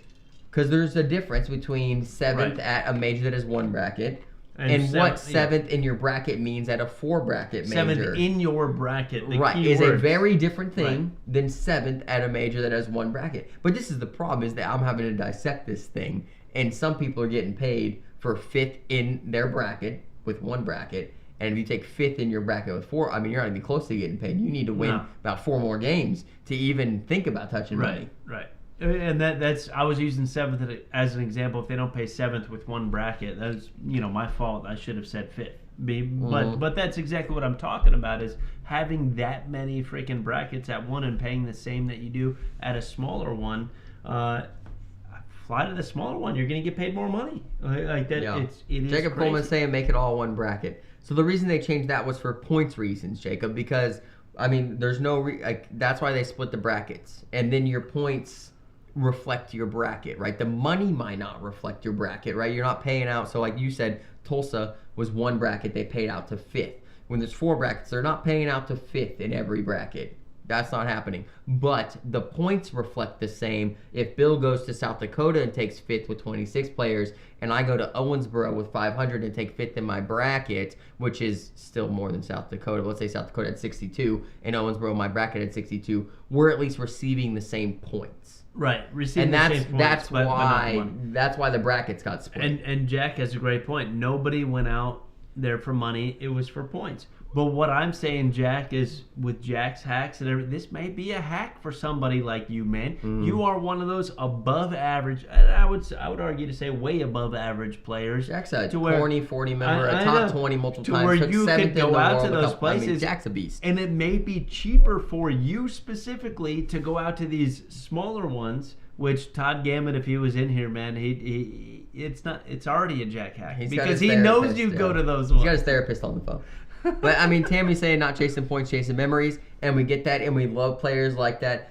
C: Because there's a difference between 7th at a major that has 1 bracket and what 7th in your bracket means at a 4 bracket major.
D: 7th in your bracket.
C: Is a very different thing than 7th at a major that has 1 bracket. But this is the problem, is that I'm having to dissect this thing. And some people are getting paid for 5th in their bracket with 1 bracket. And if you take 5th in your bracket with 4, I mean, you're not even close to getting paid. You need to win about 4 more games to even think about touching money.
D: Right. And that's I was using 7th as an example. If they don't pay 7th with 1 bracket, that's my fault. I should have said 5th. But that's exactly what I'm talking about, is having that many freaking brackets at one and paying the same that you do at a smaller one. Fly to the smaller one, you're going to get paid more money. Like that.
C: Yeah.
D: It is
C: Jacob
D: crazy.
C: Coleman saying make it all 1 bracket. So the reason they changed that was for points reasons, Jacob, because I mean, there's no that's why they split the brackets, and then your points reflect your bracket, right? The money might not reflect your bracket, right? You're not paying out. So like you said, Tulsa was 1 bracket, they paid out to 5th. When there's 4 brackets, they're not paying out to 5th in every bracket. That's not happening. But the points reflect the same. If Bill goes to South Dakota and takes 5th with 26 players, and I go to Owensboro with 500 and take 5th in my bracket, which is still more than South Dakota. Let's say South Dakota had 62, and Owensboro, my bracket, had 62. We're at least receiving the same points.
D: Right, receiving the same points.
C: That's why the brackets got split.
D: And Jack has a great point. Nobody went out there for money. It was for points. But what I'm saying, Jack, is with Jack's hacks and everything, this may be a hack for somebody like you, man. You are one of those above average, and I would argue to say way above average players.
C: Jack's a 40 member, a top 20 multiple times.
D: Where you could go out to those places.
C: I mean, Jack's a beast.
D: And it may be cheaper for you specifically to go out to these smaller ones, which Todd Gammett, if he was in here, man, it's already a Jack hack. Because he knows you go to those ones.
C: He's got his therapist on the phone. But I mean, Tammy's saying not chasing points, chasing memories, and we get that, and we love players like that.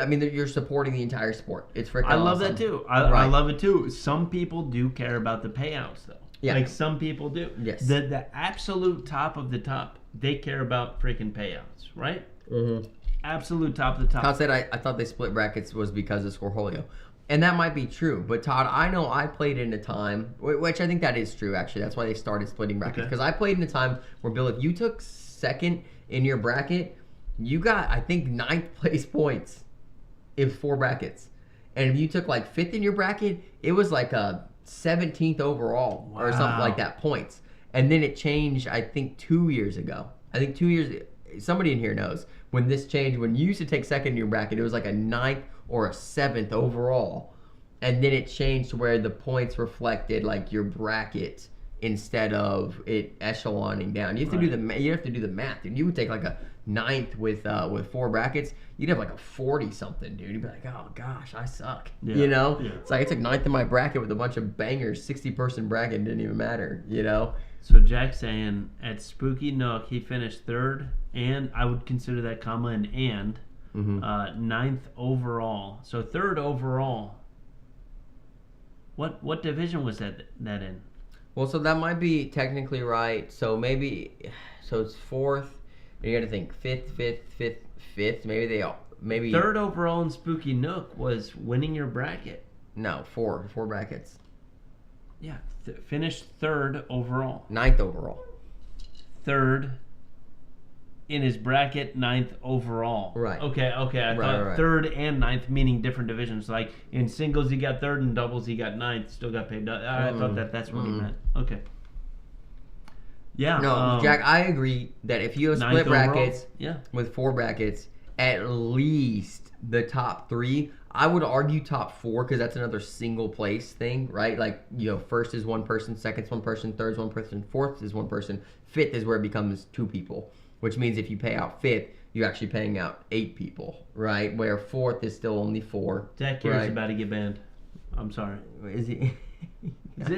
C: I mean, you're supporting the entire sport. It's freaking awesome.
D: I love that too. I love it too. Some people do care about the payouts, though.
C: Yeah.
D: Like some people do.
C: Yes.
D: The absolute top of the top, they care about freaking payouts, right? Mm-hmm. Absolute top of the top.
C: Todd said I thought they split brackets was because of Cornhole. And that might be true. But Todd, I know I played in a time, which I think that is true, actually. That's why they started splitting brackets. Because I played in a time where, Bill, if you took 2nd in your bracket, you got, I think, 9th place points in 4 brackets. And if you took, like, 5th in your bracket, it was like a 17th overall or something like that points. And then it changed, I think, 2 years ago. I think 2 years, somebody in here knows, when this changed, when you used to take 2nd in your bracket, it was like a 9th or a 7th overall, and then it changed to where the points reflected like your bracket instead of it echeloning down. You have to do the math, dude. You would take like a 9th with 4 brackets, you'd have like a 40 something, dude. You'd be like, oh gosh, I suck.
D: Yeah.
C: You know?
D: Yeah.
C: It's like I took 9th in my bracket with a bunch of bangers, 60-person bracket, didn't even matter. You know?
D: So Jack's saying at Spooky Nook he finished 3rd, and I would consider that comma and. 9th overall. So 3rd overall. What division was that in?
C: Well, so that might be technically right. So maybe, so it's 4th. You got to think 5th. Maybe
D: 3rd overall in Spooky Nook was winning your bracket.
C: No, 4 brackets.
D: Yeah, finished 3rd overall.
C: 9th overall.
D: 3rd in his bracket, 9th overall.
C: Right.
D: Okay. I thought 3rd and 9th, meaning different divisions. Like in singles, he got 3rd, and doubles, he got 9th. Still got paid. I thought that's what he meant. Okay. Yeah.
C: No, Jack, I agree that if you have split brackets
D: overall,
C: with 4 brackets, at least the top 3, I would argue top 4 because that's another single place thing, right? Like, first is one person, second's one person, third's one person, fourth is one person, fifth is where it becomes 2 people, which means if you pay out fifth, you're actually paying out 8 people, right? Where fourth is still only 4.
D: Zach here is about to get banned. I'm sorry.
C: Is he?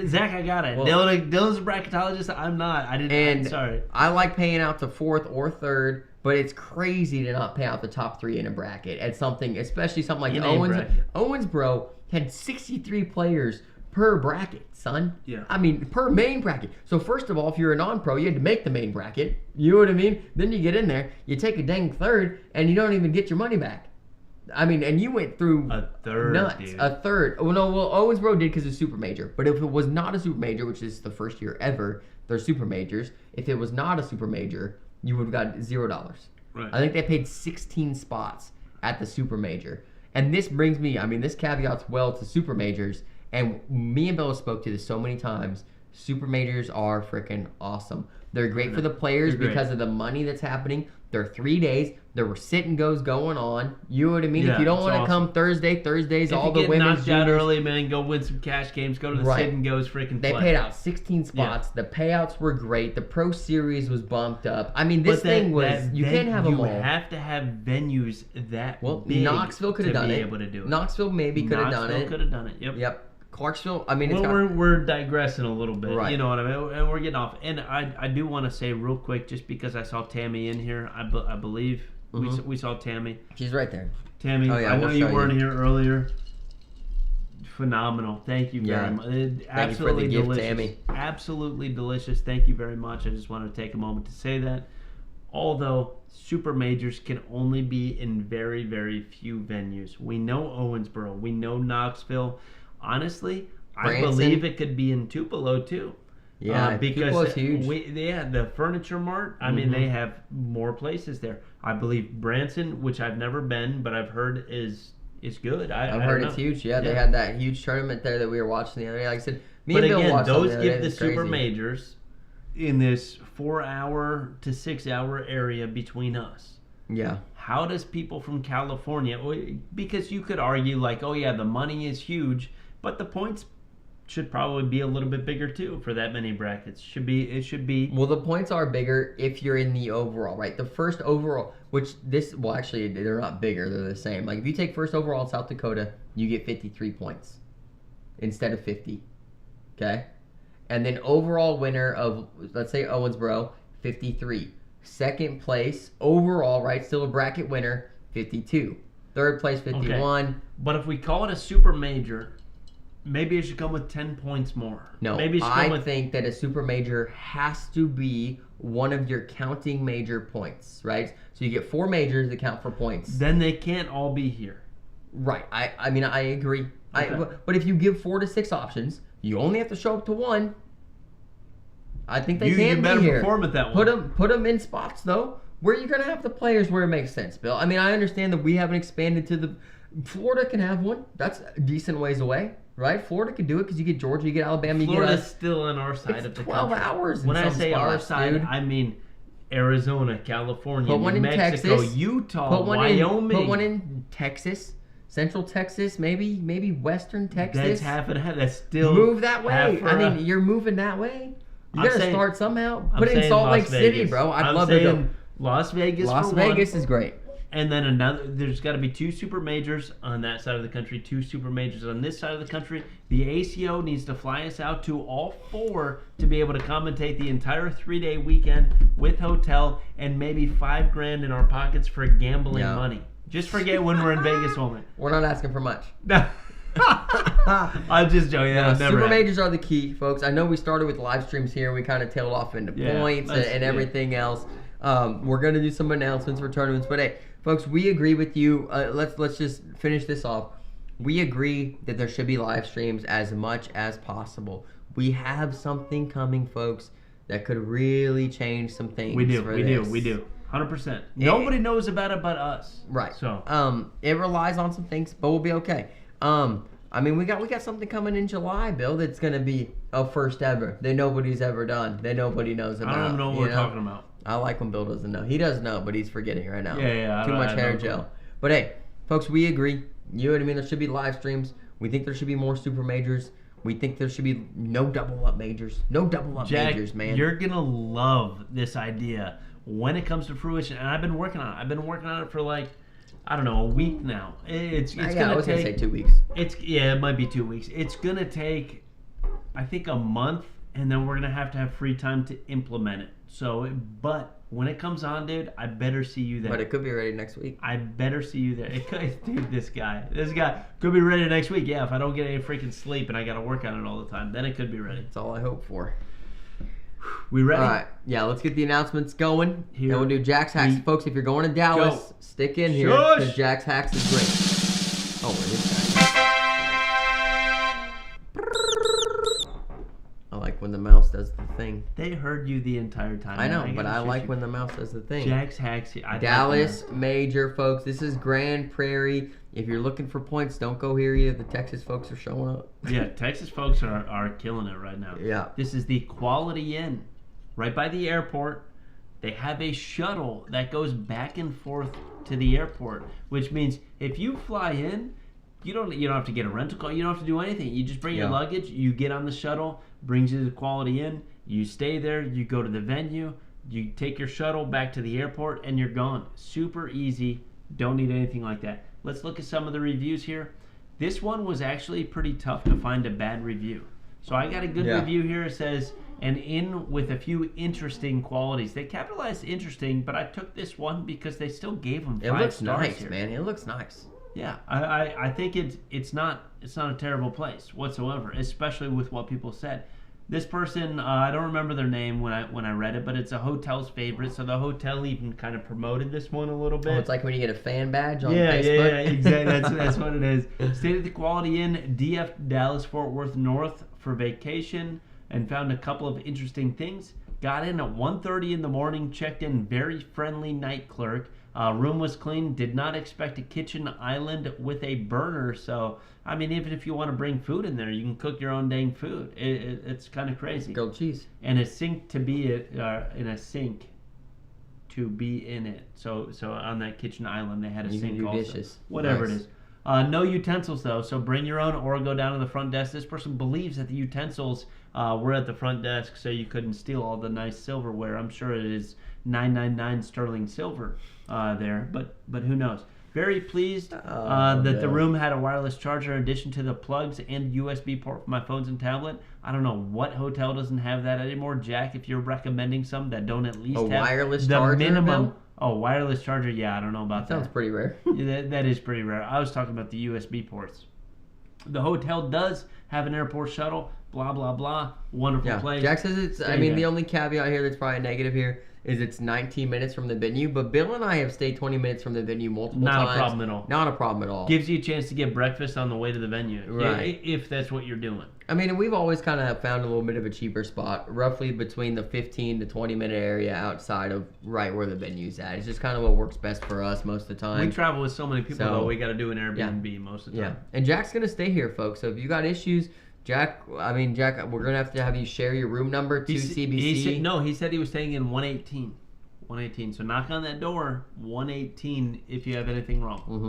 D: Zach, I got it.
C: Well,
D: Dylan's a bracketologist. I'm not. I didn't. I'm sorry.
C: I like paying out to 4th or 3rd, but it's crazy to not pay out the top 3 in a bracket at something, especially something like Owensboro had 63 players per bracket, son.
D: Yeah.
C: I mean, per main bracket. So first of all, if you're a non-pro, you had to make the main bracket. You know what I mean? Then you get in there, you take a dang 3rd, and you don't even get your money back. I mean, and you went through
D: a 3rd,
C: nuts.
D: dude.
C: A 3rd. Well, Owensboro did because it's super major. But if it was not a super major, which is the first year ever, they're super majors. If it was not a super major, you would have got $0.
D: Right.
C: I think they paid 16 spots at the super major. And this brings me, this caveats well to super majors. And me and Bella spoke to this so many times. Super majors are freaking awesome. They're great for the players because of the money that's happening. They're 3 days. There were sit and goes going on. You know what I mean?
D: Yeah,
C: if you don't want to
D: awesome.
C: come Thursdays,
D: if
C: all
D: you
C: the
D: get
C: women's
D: knocked out
C: juniors,
D: early, man, go win some cash games. Go to the sit and goes freaking
C: They
D: play.
C: paid out 16 spots. The payouts were great. The Pro Series was bumped up. I mean, this thing was, you can't have them all.
D: You have to have venues that big
C: Knoxville could have done it.
D: Able to do it.
C: Knoxville maybe could have done it.
D: Knoxville could have done it.
C: Yep. Clarksville,
D: we're digressing a little bit,
C: right.
D: You know what I mean? And we're getting off. And I do want to say real quick, just because I saw Tammy in here, I believe we saw Tammy.
C: She's right there.
D: Tammy, I know you weren't here earlier. Phenomenal. Thank you very much. Absolutely
C: Thank you for the
D: delicious.
C: gift, Tammy.
D: Absolutely delicious. Thank you very much. I just wanted to take a moment to say that. Although super majors can only be in very, very few venues. We know Owensboro. We know Knoxville. Honestly, I believe it could be in Tupelo too.
C: Yeah,
D: because
C: Tupelo's huge.
D: The Furniture Mart. I mean, they have more places there. I believe Branson, which I've never been, but I've heard is good. I've
C: heard it's huge. Yeah, they had that huge tournament there that we were watching the other day. Like I said, me and Bill watched
D: those
C: the
D: give
C: other day.
D: the super majors in this 4-hour to 6-hour area between us.
C: Yeah.
D: How does people from California? Because you could argue like, oh yeah, the money is huge, but the points should probably be a little bit bigger too for that many brackets. It should be.
C: Well, the points are bigger if you're in the overall, right? The first overall, actually they're not bigger, they're the same. Like if you take first overall in South Dakota, you get 53 points instead of 50. Okay? And then overall winner of, let's say Owensboro, 53. Second place overall, right? Still a bracket winner, 52. Third place, 51.
D: Okay. But if we call it a super major, maybe it should come with 10 points more.
C: No,
D: maybe
C: I think that a super major has to be one of your counting major points, right? So you get 4 majors that count for points.
D: Then they can't all be here.
C: Right. I mean, I agree.
D: Okay.
C: But if you give 4 to 6 options, you only have to show up to 1. I think they can be here.
D: You better perform at that one.
C: Put them in spots, though, where you're going to have the players where it makes sense, Bill. I mean, I understand that we haven't expanded to the... Florida can have one. That's a decent ways away, right? Florida can do it because you get Georgia, you get Alabama,
D: Florida's still on our side of the country.
C: 12 hours in
D: When I
C: some
D: say our
C: spots,
D: side,
C: dude.
D: I mean Arizona, California,
C: Put one
D: New
C: in
D: Mexico,
C: Texas.
D: Utah, Wyoming.
C: Put one in Texas, Central Texas, maybe Western Texas.
D: That's half and half. That's still
C: move that way.
D: half
C: I mean, you're moving that way. You
D: I'm
C: gotta
D: saying-
C: start somehow.
D: I'm
C: Put it in
D: saying
C: Salt
D: Las
C: Lake City,
D: Vegas.
C: bro. I'd
D: I'm
C: love to go.
D: saying Las Vegas.
C: Las
D: for
C: Vegas
D: one.
C: is great.
D: And then another, there's got to be 2 super majors on that side of the country, 2 super majors on this side of the country. The ACO needs to fly us out to all 4 to be able to commentate the entire 3-day weekend with hotel and maybe $5,000 in our pockets for gambling money. Just forget when we're in Vegas only.
C: We're not asking for much.
D: I'm just joking. That'll never
C: Super
D: happen.
C: majors are the key, folks. I know we started with live streams here. We kind of tailed off into points and everything else. We're going to do some announcements for tournaments. But hey, folks, we agree with you. Let's just finish this off. We agree that there should be live streams as much as possible. We have something coming, folks, that could really change some things.
D: We do. 100%. Nobody knows about it but us.
C: Right.
D: So
C: it relies on some things, but we'll be okay. I mean, we got something coming in July, Bill, that's gonna be a first ever that nobody's ever done, that nobody knows about.
D: I don't even know what we're talking about.
C: I like when Bill doesn't know. He does know, but he's forgetting right now.
D: Yeah.
C: Too much hair gel. But hey, folks, we agree. You know what I mean? There should be live streams. We think there should be more super majors. We think there should be no double up majors. No double up majors, man.
D: You're gonna love this idea when it comes to fruition, and I've been working on it. I've been working on it for like, I don't know, a week now. It's
C: I was
D: gonna
C: say
D: take
C: 2 weeks.
D: it might be 2 weeks. It's gonna take, I think, a month, and then we're gonna have free time to implement it. So, but when it comes on, dude, I better see you there.
C: But it could be ready next week.
D: I better see you there. It could, dude, this guy could be ready next week. Yeah, if I don't get any freaking sleep and I got to work on it all the time, then it could be ready.
C: That's all I hope for.
D: We ready?
C: All right. Yeah, let's get the announcements going.
D: Here
C: And we'll do Jack's Hacks. Folks, if you're going to Dallas, stick in here because Jack's Hacks is great. Oh, wait, this guy. I like when the mouse does the thing.
D: They heard you the entire time.
C: I know, but I like when the mouse does the thing.
D: Jack's Hacks.
C: Dallas Major, folks. This is Grand Prairie. If you're looking for points, don't go here either. The Texas folks are showing up.
D: Yeah, Texas folks are killing it right now.
C: Yeah.
D: This is the Quality Inn, right by the airport. They have a shuttle that goes back and forth to the airport, which means if you fly in, you don't have to get a rental car. You don't have to do anything. You just bring your luggage. You get on the shuttle, brings you to the Quality Inn. You stay there. You go to the venue. You take your shuttle back to the airport, and you're gone. Super easy. Don't need anything like that. Let's look at some of the reviews here. This one was actually pretty tough to find a bad review. So I got a good review here. It says, an inn with a few interesting qualities. They capitalized interesting, but I took this one because they still gave them 5 stars.
C: It looks nice,
D: here.
C: man. It looks nice.
D: Yeah, I think it's not a terrible place whatsoever, especially with what people said. This person, I don't remember their name when I read it, but it's a hotel's favorite, so the hotel even kind of promoted this one a little bit.
C: Oh, it's like when you get a fan badge on Facebook.
D: Yeah, exactly. That's what it is. Stayed at the Quality Inn, DF Dallas Fort Worth North for vacation, and found a couple of interesting things. Got in at 1:30 in the morning, checked in, very friendly night clerk. Room was clean, did not expect a kitchen island with a burner. So, I mean, even if you want to bring food in there, you can cook your own dang food. It's kind of crazy.
C: Grilled cheese.
D: And a sink to be in a sink to be in it. So on that kitchen island, they had a
C: You
D: sink
C: can do
D: also.
C: dishes.
D: Whatever
C: Nice.
D: it is. No utensils, though, so bring your own or go down to the front desk. This person believes that the utensils were at the front desk, so you couldn't steal all the nice silverware. I'm sure it is $9.99 sterling silver there, but who knows. Very pleased that the room had a wireless charger in addition to the plugs and USB port for my phones and tablet. I don't know what hotel doesn't have that anymore. Jack, if you're recommending some that don't at least have
C: wireless
D: the
C: charger,
D: minimum...
C: Bill?
D: Oh, wireless charger? Yeah, I don't know about that.
C: Sounds pretty rare.
D: Yeah, that is pretty rare. I was talking about the USB ports. The hotel does have an airport shuttle. Blah, blah, blah. Wonderful place.
C: Jack says it's,
D: Stay there.
C: the only caveat here that's probably negative here is it's 19 minutes from the venue, but Bill and I have stayed 20 minutes from the venue multiple times.
D: Not a problem at all.
C: Not a problem at all.
D: Gives you a chance to get breakfast on the way to the venue.
C: Right.
D: If that's what you're doing.
C: I mean, and we've always kind of found a little bit of a cheaper spot, roughly between the 15 to 20 minute area outside of right where the venue's at. It's just kind of what works best for us most of the time.
D: We travel with so many people,
C: So,
D: though, we got to do an Airbnb most of the
C: Yeah,
D: time.
C: and Jack's gonna stay here, folks. So if you got issues, Jack, we're gonna have to have you share your room number to CBC.
D: He said he was staying in 118. 118. So knock on that door, 118, if you have anything wrong.
C: Mm-hmm.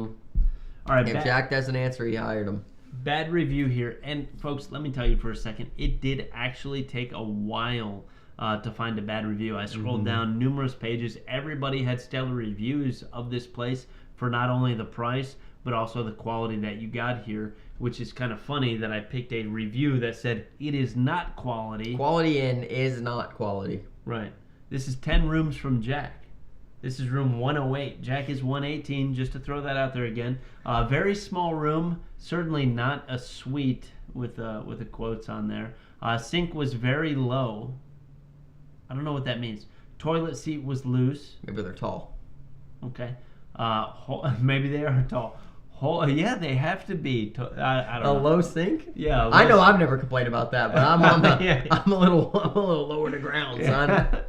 D: All right,
C: If Jack doesn't answer, he hired him.
D: bad review here. And folks, let me tell you for a second, it did actually take a while to find a bad review. I scrolled down numerous pages. Everybody had stellar reviews of this place for not only the price, but also the quality that you got here, which is kind of funny that I picked a review that said it is not quality.
C: Quality Inn is not quality.
D: Right. This is 10 rooms from Jack. This is room 108. Jack is 118, just to throw that out there again. Very small room, certainly not a suite with the quotes on there. Sink was very low. I don't know what that means. Toilet seat was loose.
C: Maybe they're tall.
D: Okay. Maybe they are tall. Yeah, they have to be. I don't know.
C: A low sink?
D: Yeah.
C: I know I've never complained about that, but I'm on the,
D: Yeah.
C: I'm a little lower to ground, son.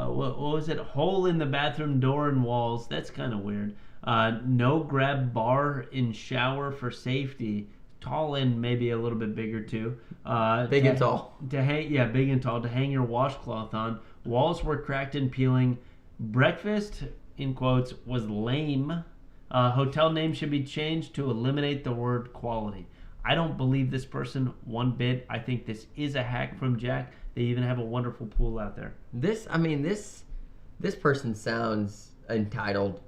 D: what was it? Hole in the bathroom door and walls. That's kind of weird. No grab bar in shower for safety. Tall and maybe a little bit bigger too.
C: Big and tall.
D: To hang, yeah, big and tall. To hang your washcloth on. Walls were cracked and peeling. Breakfast, in quotes, was lame. Hotel name should be changed to eliminate the word quality. I don't believe this person one bit. I think this is a hack from Jack. They even have a wonderful pool out there.
C: This person sounds entitled.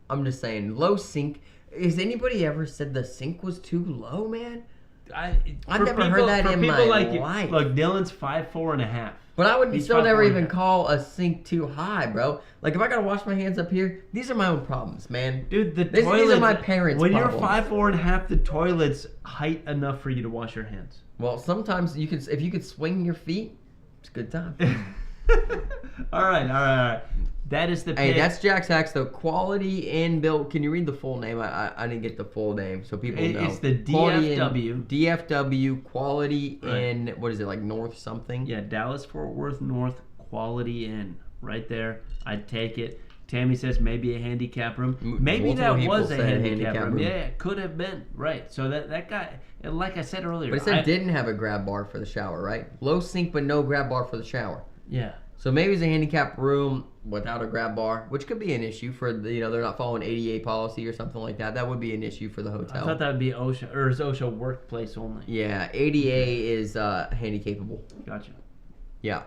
C: I'm just saying, low sink. Has anybody ever said the sink was too low, man? I've never heard that in my life.
D: Look, Dylan's 5'4.5".
C: But I would still never even call a sink too high, bro. Like, if I gotta wash my hands up here, these are my own problems, man.
D: Dude, these
C: are my parents'
D: when
C: problems.
D: When you're 5'4.5", the toilet's height enough for you to wash your hands.
C: Well, sometimes if you could swing your feet, it's a good time.
D: All right. That is the pick.
C: Hey, that's Jack's hacks, though. Quality and build. Can you read the full name? I didn't get the full name, so people know.
D: It's the DFW.
C: DFW, quality
D: right.
C: in, what is it, like North something?
D: Yeah, Dallas-Fort Worth North, Quality Inn. Right there. I'd take it. Tammy says maybe a handicap room. Maybe that was a handicap room. Yeah, it could have been. Right. So that guy, like I said earlier.
C: But it said didn't have a grab bar for the shower, right? Low sink, but no grab bar for the shower.
D: Yeah.
C: So maybe it's a handicap room without a grab bar, which could be an issue for they're not following ADA policy or something like that. That would be an issue for the hotel.
D: I thought that would be OSHA, or is OSHA workplace only?
C: Yeah, ADA is handicapable.
D: Gotcha.
C: Yeah,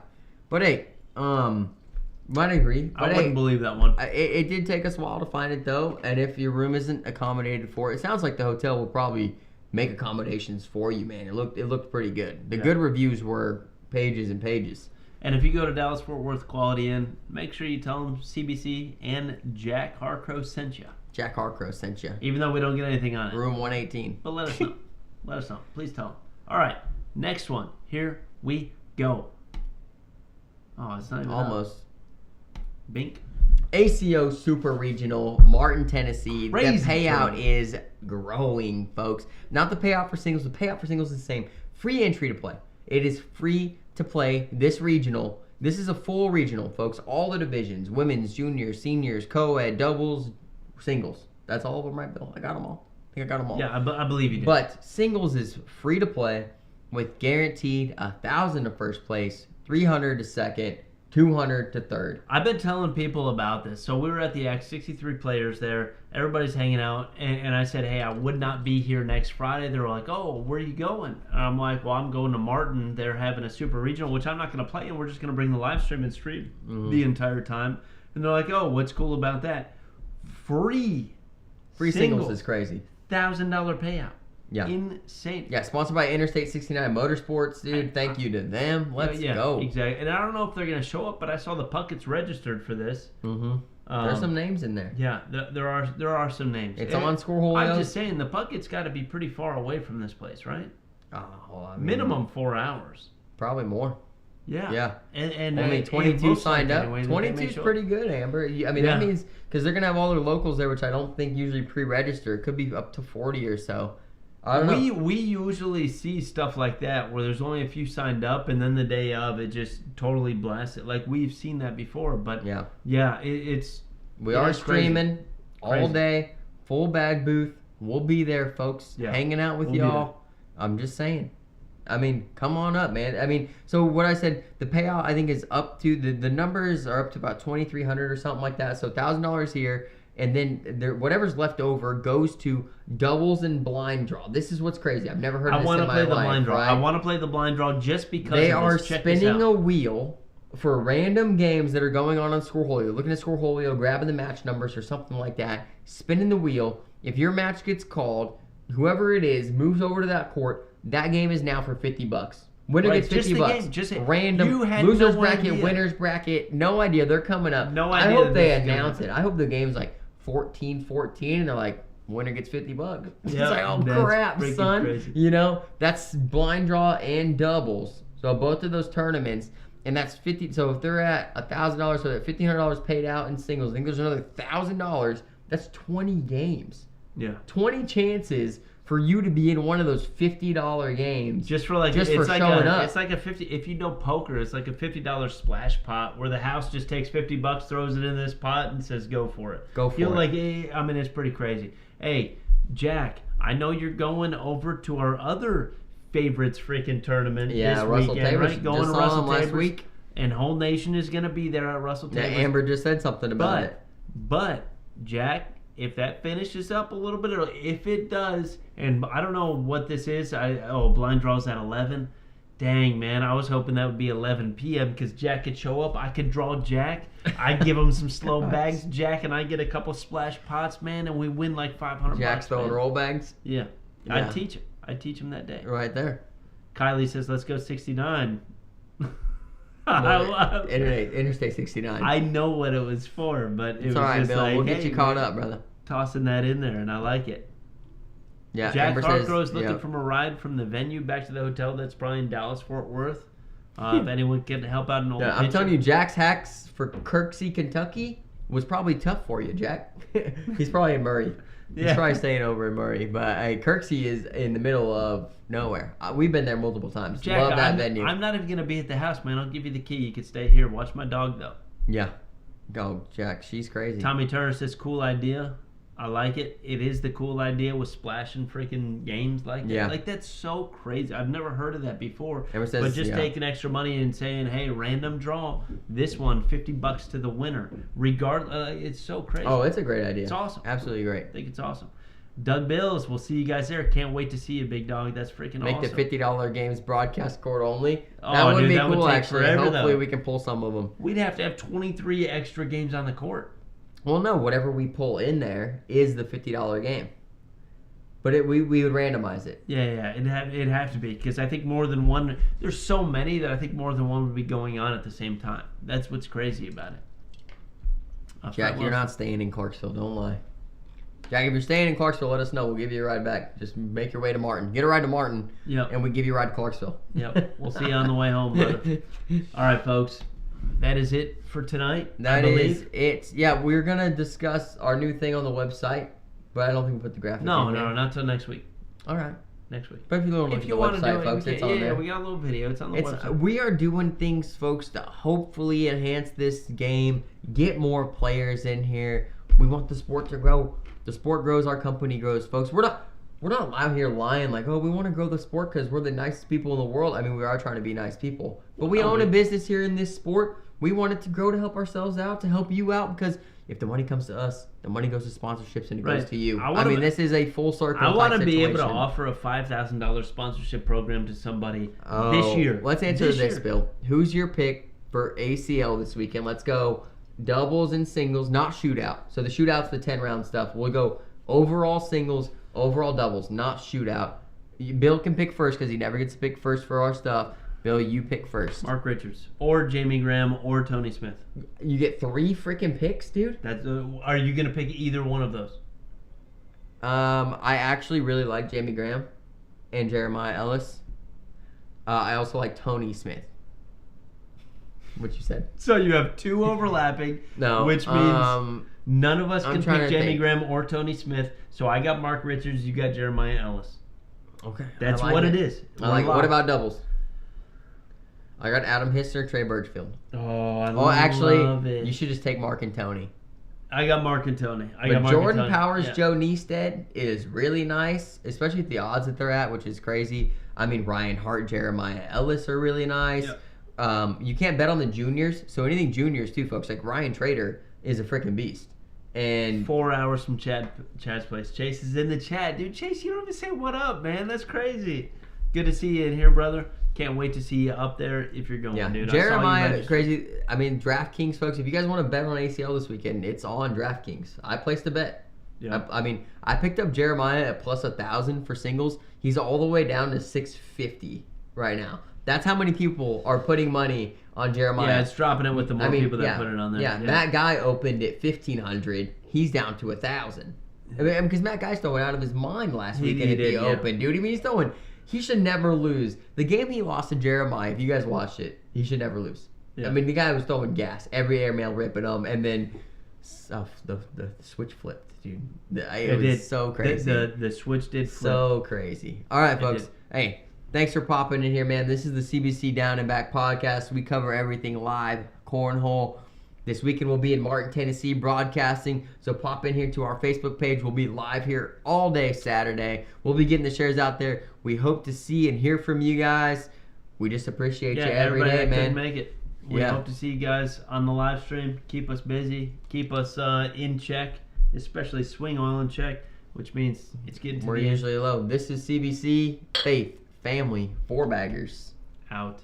C: but hey, might agree. But
D: I wouldn't believe that one.
C: It did take us a while to find it though, and if your room isn't accommodated for it sounds like the hotel will probably make accommodations for you, man. It looked pretty good. The good reviews were pages and pages.
D: And if you go to Dallas-Fort Worth Quality Inn, make sure you tell them CBC and Jack Harcrow sent you.
C: Jack Harcrow sent you.
D: Even though we don't get anything on it.
C: Room 118.
D: But let us know. Let us know. Please tell them. All right. Next one. Here we go. Oh, it's not even
C: almost.
D: Bink.
C: ACO Super Regional, Martin, Tennessee.
D: Crazy
C: the payout is growing, folks. Not the payout for singles. The payout for singles is the same. Free entry to play. It is free to play this regional. This is a full regional, folks. All the divisions, women's, juniors, seniors, co-ed, doubles, singles. That's all of them, right, Bill? I got them all. I think I got them all.
D: Yeah, I believe you did.
C: But singles is free to play with guaranteed 1,000 to first place, 300 to second, 200 to third.
D: I've been telling people about this. So we were at the X, 63 players there. Everybody's hanging out. And I said, hey, I would not be here next Friday. They were like, oh, where are you going? And I'm like, well, I'm going to Martin. They're having a super regional, which I'm not going to play. And we're just going to bring the live stream and stream the entire time. And they're like, oh, what's cool about that? Free
C: singles is crazy.
D: $1,000 payout.
C: Yeah.
D: Insane.
C: Yeah, sponsored by Interstate 69 Motorsports, dude. Thank you to them. Let's go.
D: Exactly. And I don't know if they're going to show up, but I saw the Puckett's registered for this.
C: Mm-hmm. There's some names in there.
D: Yeah, there are some names.
C: It's on Scornhole.
D: I'm just saying, the Puckett's got to be pretty far away from this place, right?
C: Oh, well, I mean,
D: minimum 4 hours.
C: Probably more.
D: Yeah.
C: Yeah.
D: And
C: only 22 signed up.
D: Anyway,
C: 22 is pretty good, Amber. I mean, that means because they're going to have all their locals there, which I don't think usually pre-register. It could be up to 40 or so. I don't know.
D: We usually see stuff like that where there's only a few signed up, and then the day of it just totally blasts it. Like we've seen that before, but it's
C: we are streaming all day, full bag booth. We'll be there, folks, hanging out with y'all. I'm just saying. I mean, come on up, man. I mean, so what I said, the payout I think is up to the numbers are up to about $2,300 or something like that. So $1,000 here. And then whatever's left over goes to doubles and blind draw. This is what's crazy. I've never heard of this in my life. I want to play the blind draw.
D: Right? I want to play the blind draw just because
C: they are spinning a wheel for random games that are going on Scornhole. Looking at Scornhole, grabbing the match numbers or something like that, spinning the wheel. If your match gets called, whoever it is moves over to that court. That game is now for $50. Winner gets $50.
D: Just
C: random losers bracket, winners bracket. No idea. They're coming up.
D: No idea.
C: I hope they announce it. I hope the game's like 14-14 and they're like, winner gets $50. It's like, oh crap, son. Crazy. You know, that's blind draw and doubles. So both of those tournaments, and that's 50. So if they're at $1,000, so that $1,500 paid out in singles, I think there's another $1,000. That's 20 games.
D: Yeah.
C: 20 chances for you to be in one of those $50 games.
D: Just for like
C: just
D: it's
C: for
D: like
C: showing
D: a,
C: up.
D: It's like a 50. If you know poker, it's like a $50 splash pot where the house just takes $50, throws it in this pot, and says, "Go for it."
C: Go for
D: Feel
C: it.
D: like I mean, it's pretty crazy. Hey, Jack, I know you're going over to our other favorites freaking tournament this
C: Russell
D: weekend,
C: Tabor's
D: right? Going
C: just
D: to
C: saw
D: Russell
C: him last
D: Tabor's,
C: week.
D: and whole nation is going to be there at Russell
C: Yeah,
D: Tabor's.
C: Amber just said something about it.
D: But Jack, if that finishes up a little bit, or if it does, and I don't know what this is. Blind draw's at 11. Dang, man, I was hoping that would be 11 p.m. because Jack could show up. I could draw Jack. I'd give him some slow bags, Jack, and I get a couple splash pots, man, and we win like $500.
C: Jack's throwing
D: man.
C: roll bags.
D: Yeah.
C: Yeah.
D: I'd teach him. I'd teach him that day.
C: Right there.
D: Kylie says, "Let's go 69."
C: Interstate 69.
D: I know what it was for, but it
C: It's
D: was
C: all right,
D: just
C: Bill.
D: like,
C: We'll get
D: hey,
C: you caught
D: man,
C: up, brother.
D: tossing that in there, and I like it.
C: Yeah,
D: Jack
C: Amber
D: Hargrove's
C: says,
D: looking
C: yeah.
D: from a ride from the venue back to the hotel that's probably in Dallas, Fort Worth. If anyone can help out an old
C: Yeah, I'm
D: pitcher.
C: telling you, Jack's hacks for Kirksey, Kentucky was probably tough for you, Jack. He's probably in Murray. He's
D: Yeah.
C: probably staying over in Murray. But Kirksey is in the middle of nowhere. We've been there multiple times.
D: Jack,
C: Love that venue.
D: I'm not even going to be at the house, man. I'll give you the key. You can stay here. Watch my dog, though.
C: Yeah. Go, Jack. She's crazy.
D: Tommy Turner says, "Cool idea. I like it. It is the cool idea with splashing freaking games like that.
C: Yeah.
D: Like, that's so crazy. I've never heard of that before.
C: Amber says,
D: But just
C: yeah.
D: taking extra money and saying, hey, random draw, this one, $50 to the winner. It's so crazy.
C: Oh, it's a great idea.
D: It's awesome.
C: Absolutely great.
D: I think it's awesome. Doug Bills, we'll see you guys there. Can't wait to see you, big dog. That's freaking
C: Make
D: awesome.
C: the $50 games broadcast court only.
D: Oh,
C: That would
D: dude,
C: be
D: that would
C: cool,
D: take
C: actually.
D: forever,
C: Hopefully,
D: though.
C: we can pull some of them.
D: We'd have to have 23 extra games on the court.
C: Well, no, whatever we pull in there is the $50 game. But we would randomize it.
D: Yeah, it'd have to be because I think more than one. There's so many that I think more than one would be going on at the same time. That's what's crazy about it.
C: Jack, you're not staying in Clarksville. Don't lie. Jack, if you're staying in Clarksville, let us know. We'll give you a ride back. Just make your way to Martin. Get a ride to Martin,
D: Yep.
C: and we give you a ride to Clarksville.
D: Yep. We'll see you on the way home, brother. All right, folks. That is it for tonight.
C: That
D: I
C: is
D: believe.
C: it. Yeah, we're going to discuss our new thing on the website, but I don't think we put the graphic
D: No,
C: in there.
D: not till next week.
C: All right.
D: Next week.
C: But if you want to look
D: If
C: at
D: you
C: the
D: want to do
C: website,
D: it,
C: folks, it's on there.
D: we got a little video. It's on the website.
C: We are doing things, folks, to hopefully enhance this game, get more players in here. We want the sport to grow. The sport grows, our company grows, folks. We're not out here lying like, oh, we want to grow the sport because we're the nicest people in the world. I mean, we are trying to be nice people. But we own a business here in this sport. We want it to grow to help ourselves out, to help you out, because if the money comes to us, the money goes to sponsorships and it goes
D: Right.
C: to you.
D: I mean,
C: this is a full circle.
D: I want to
C: type
D: be able to
C: situation.
D: offer a $5,000 sponsorship program to somebody
C: Oh,
D: this year.
C: Let's answer this,
D: year.
C: Bill. Who's your pick for ACL this weekend? Let's go doubles and singles, not shootout. So the shootout's the 10-round stuff. We'll go overall singles, overall doubles, not shootout. Bill can pick first because he never gets to pick first for our stuff. Bill, you pick first.
D: Mark Richards or Jamie Graham or Tony Smith.
C: You get 3 freaking picks, dude?
D: That's are you gonna pick either one of those?
C: I actually really like Jamie Graham and Jeremiah Ellis. I also like Tony Smith. What you said?
D: So you have two overlapping.
C: No.
D: Which means none of us
C: I'm
D: can
C: trying
D: pick
C: to
D: Jamie
C: think.
D: Graham or Tony Smith. So I got Mark Richards. You got Jeremiah Ellis.
C: Okay.
D: That's
C: I like
D: what it is.
C: I like it.
D: We're
C: What
D: locked.
C: about doubles? I got Adam Hissner, Trey Birchfield.
D: Oh, I
C: Oh, actually,
D: love it.
C: you should just take Mark and Tony.
D: I got Mark and Tony.
C: But Jordan Powers, Joe Neested is really nice, especially at the odds that they're at, which is crazy. I mean, Ryan Hart, Jeremiah Ellis are really nice.
D: Yep.
C: You can't bet on the juniors, so anything juniors too, folks. Like Ryan Trader is a freaking beast. And
D: 4 hours from Chad's place. Chase is in the chat. Dude, Chase, you don't even say what up, man. That's crazy. Good to see you in here, brother. Can't wait to see you up there if you're going,
C: yeah,
D: dude. I saw you
C: Jeremiah,
D: register.
C: crazy. I mean, DraftKings, folks, if you guys want to bet on ACL this weekend, it's on DraftKings. I placed a bet.
D: Yeah.
C: I mean, I picked up Jeremiah at plus 1,000 for singles. He's all the way down to 650 right now. That's how many people are putting money on Jeremiah.
D: Yeah, it's dropping it with the more people that put it on there.
C: Yeah, Matt Guy opened at 1,500. He's down to 1,000. I mean, because Matt Guy's throwing out of his mind last weekend at the Open, dude. I mean, he should never lose. The game he lost to Jeremiah, if you guys watched it, he should never lose.
D: Yeah.
C: I mean, the guy was throwing gas. Every airmail ripping him, and then the switch flipped.
D: dude.
C: It was so crazy.
D: The switch did flip.
C: So crazy. All right, folks.
D: did.
C: Hey, thanks for popping in here, man. This is the CBC Down and Back podcast. We cover everything live, cornhole. This weekend we'll be in Martin, Tennessee, broadcasting. So pop in here to our Facebook page. We'll be live here all day Saturday. We'll be getting the shares out there. We hope to see and hear from you guys. We just appreciate you every
D: everybody
C: day,
D: that
C: man.
D: couldn't make it. We hope to see you guys on the live stream. Keep us busy. Keep us in check, especially swing oil in check, which means it's getting to
C: We're
D: the end.
C: usually low. This is CBC, Faith, Family, 4-baggers.
D: Out.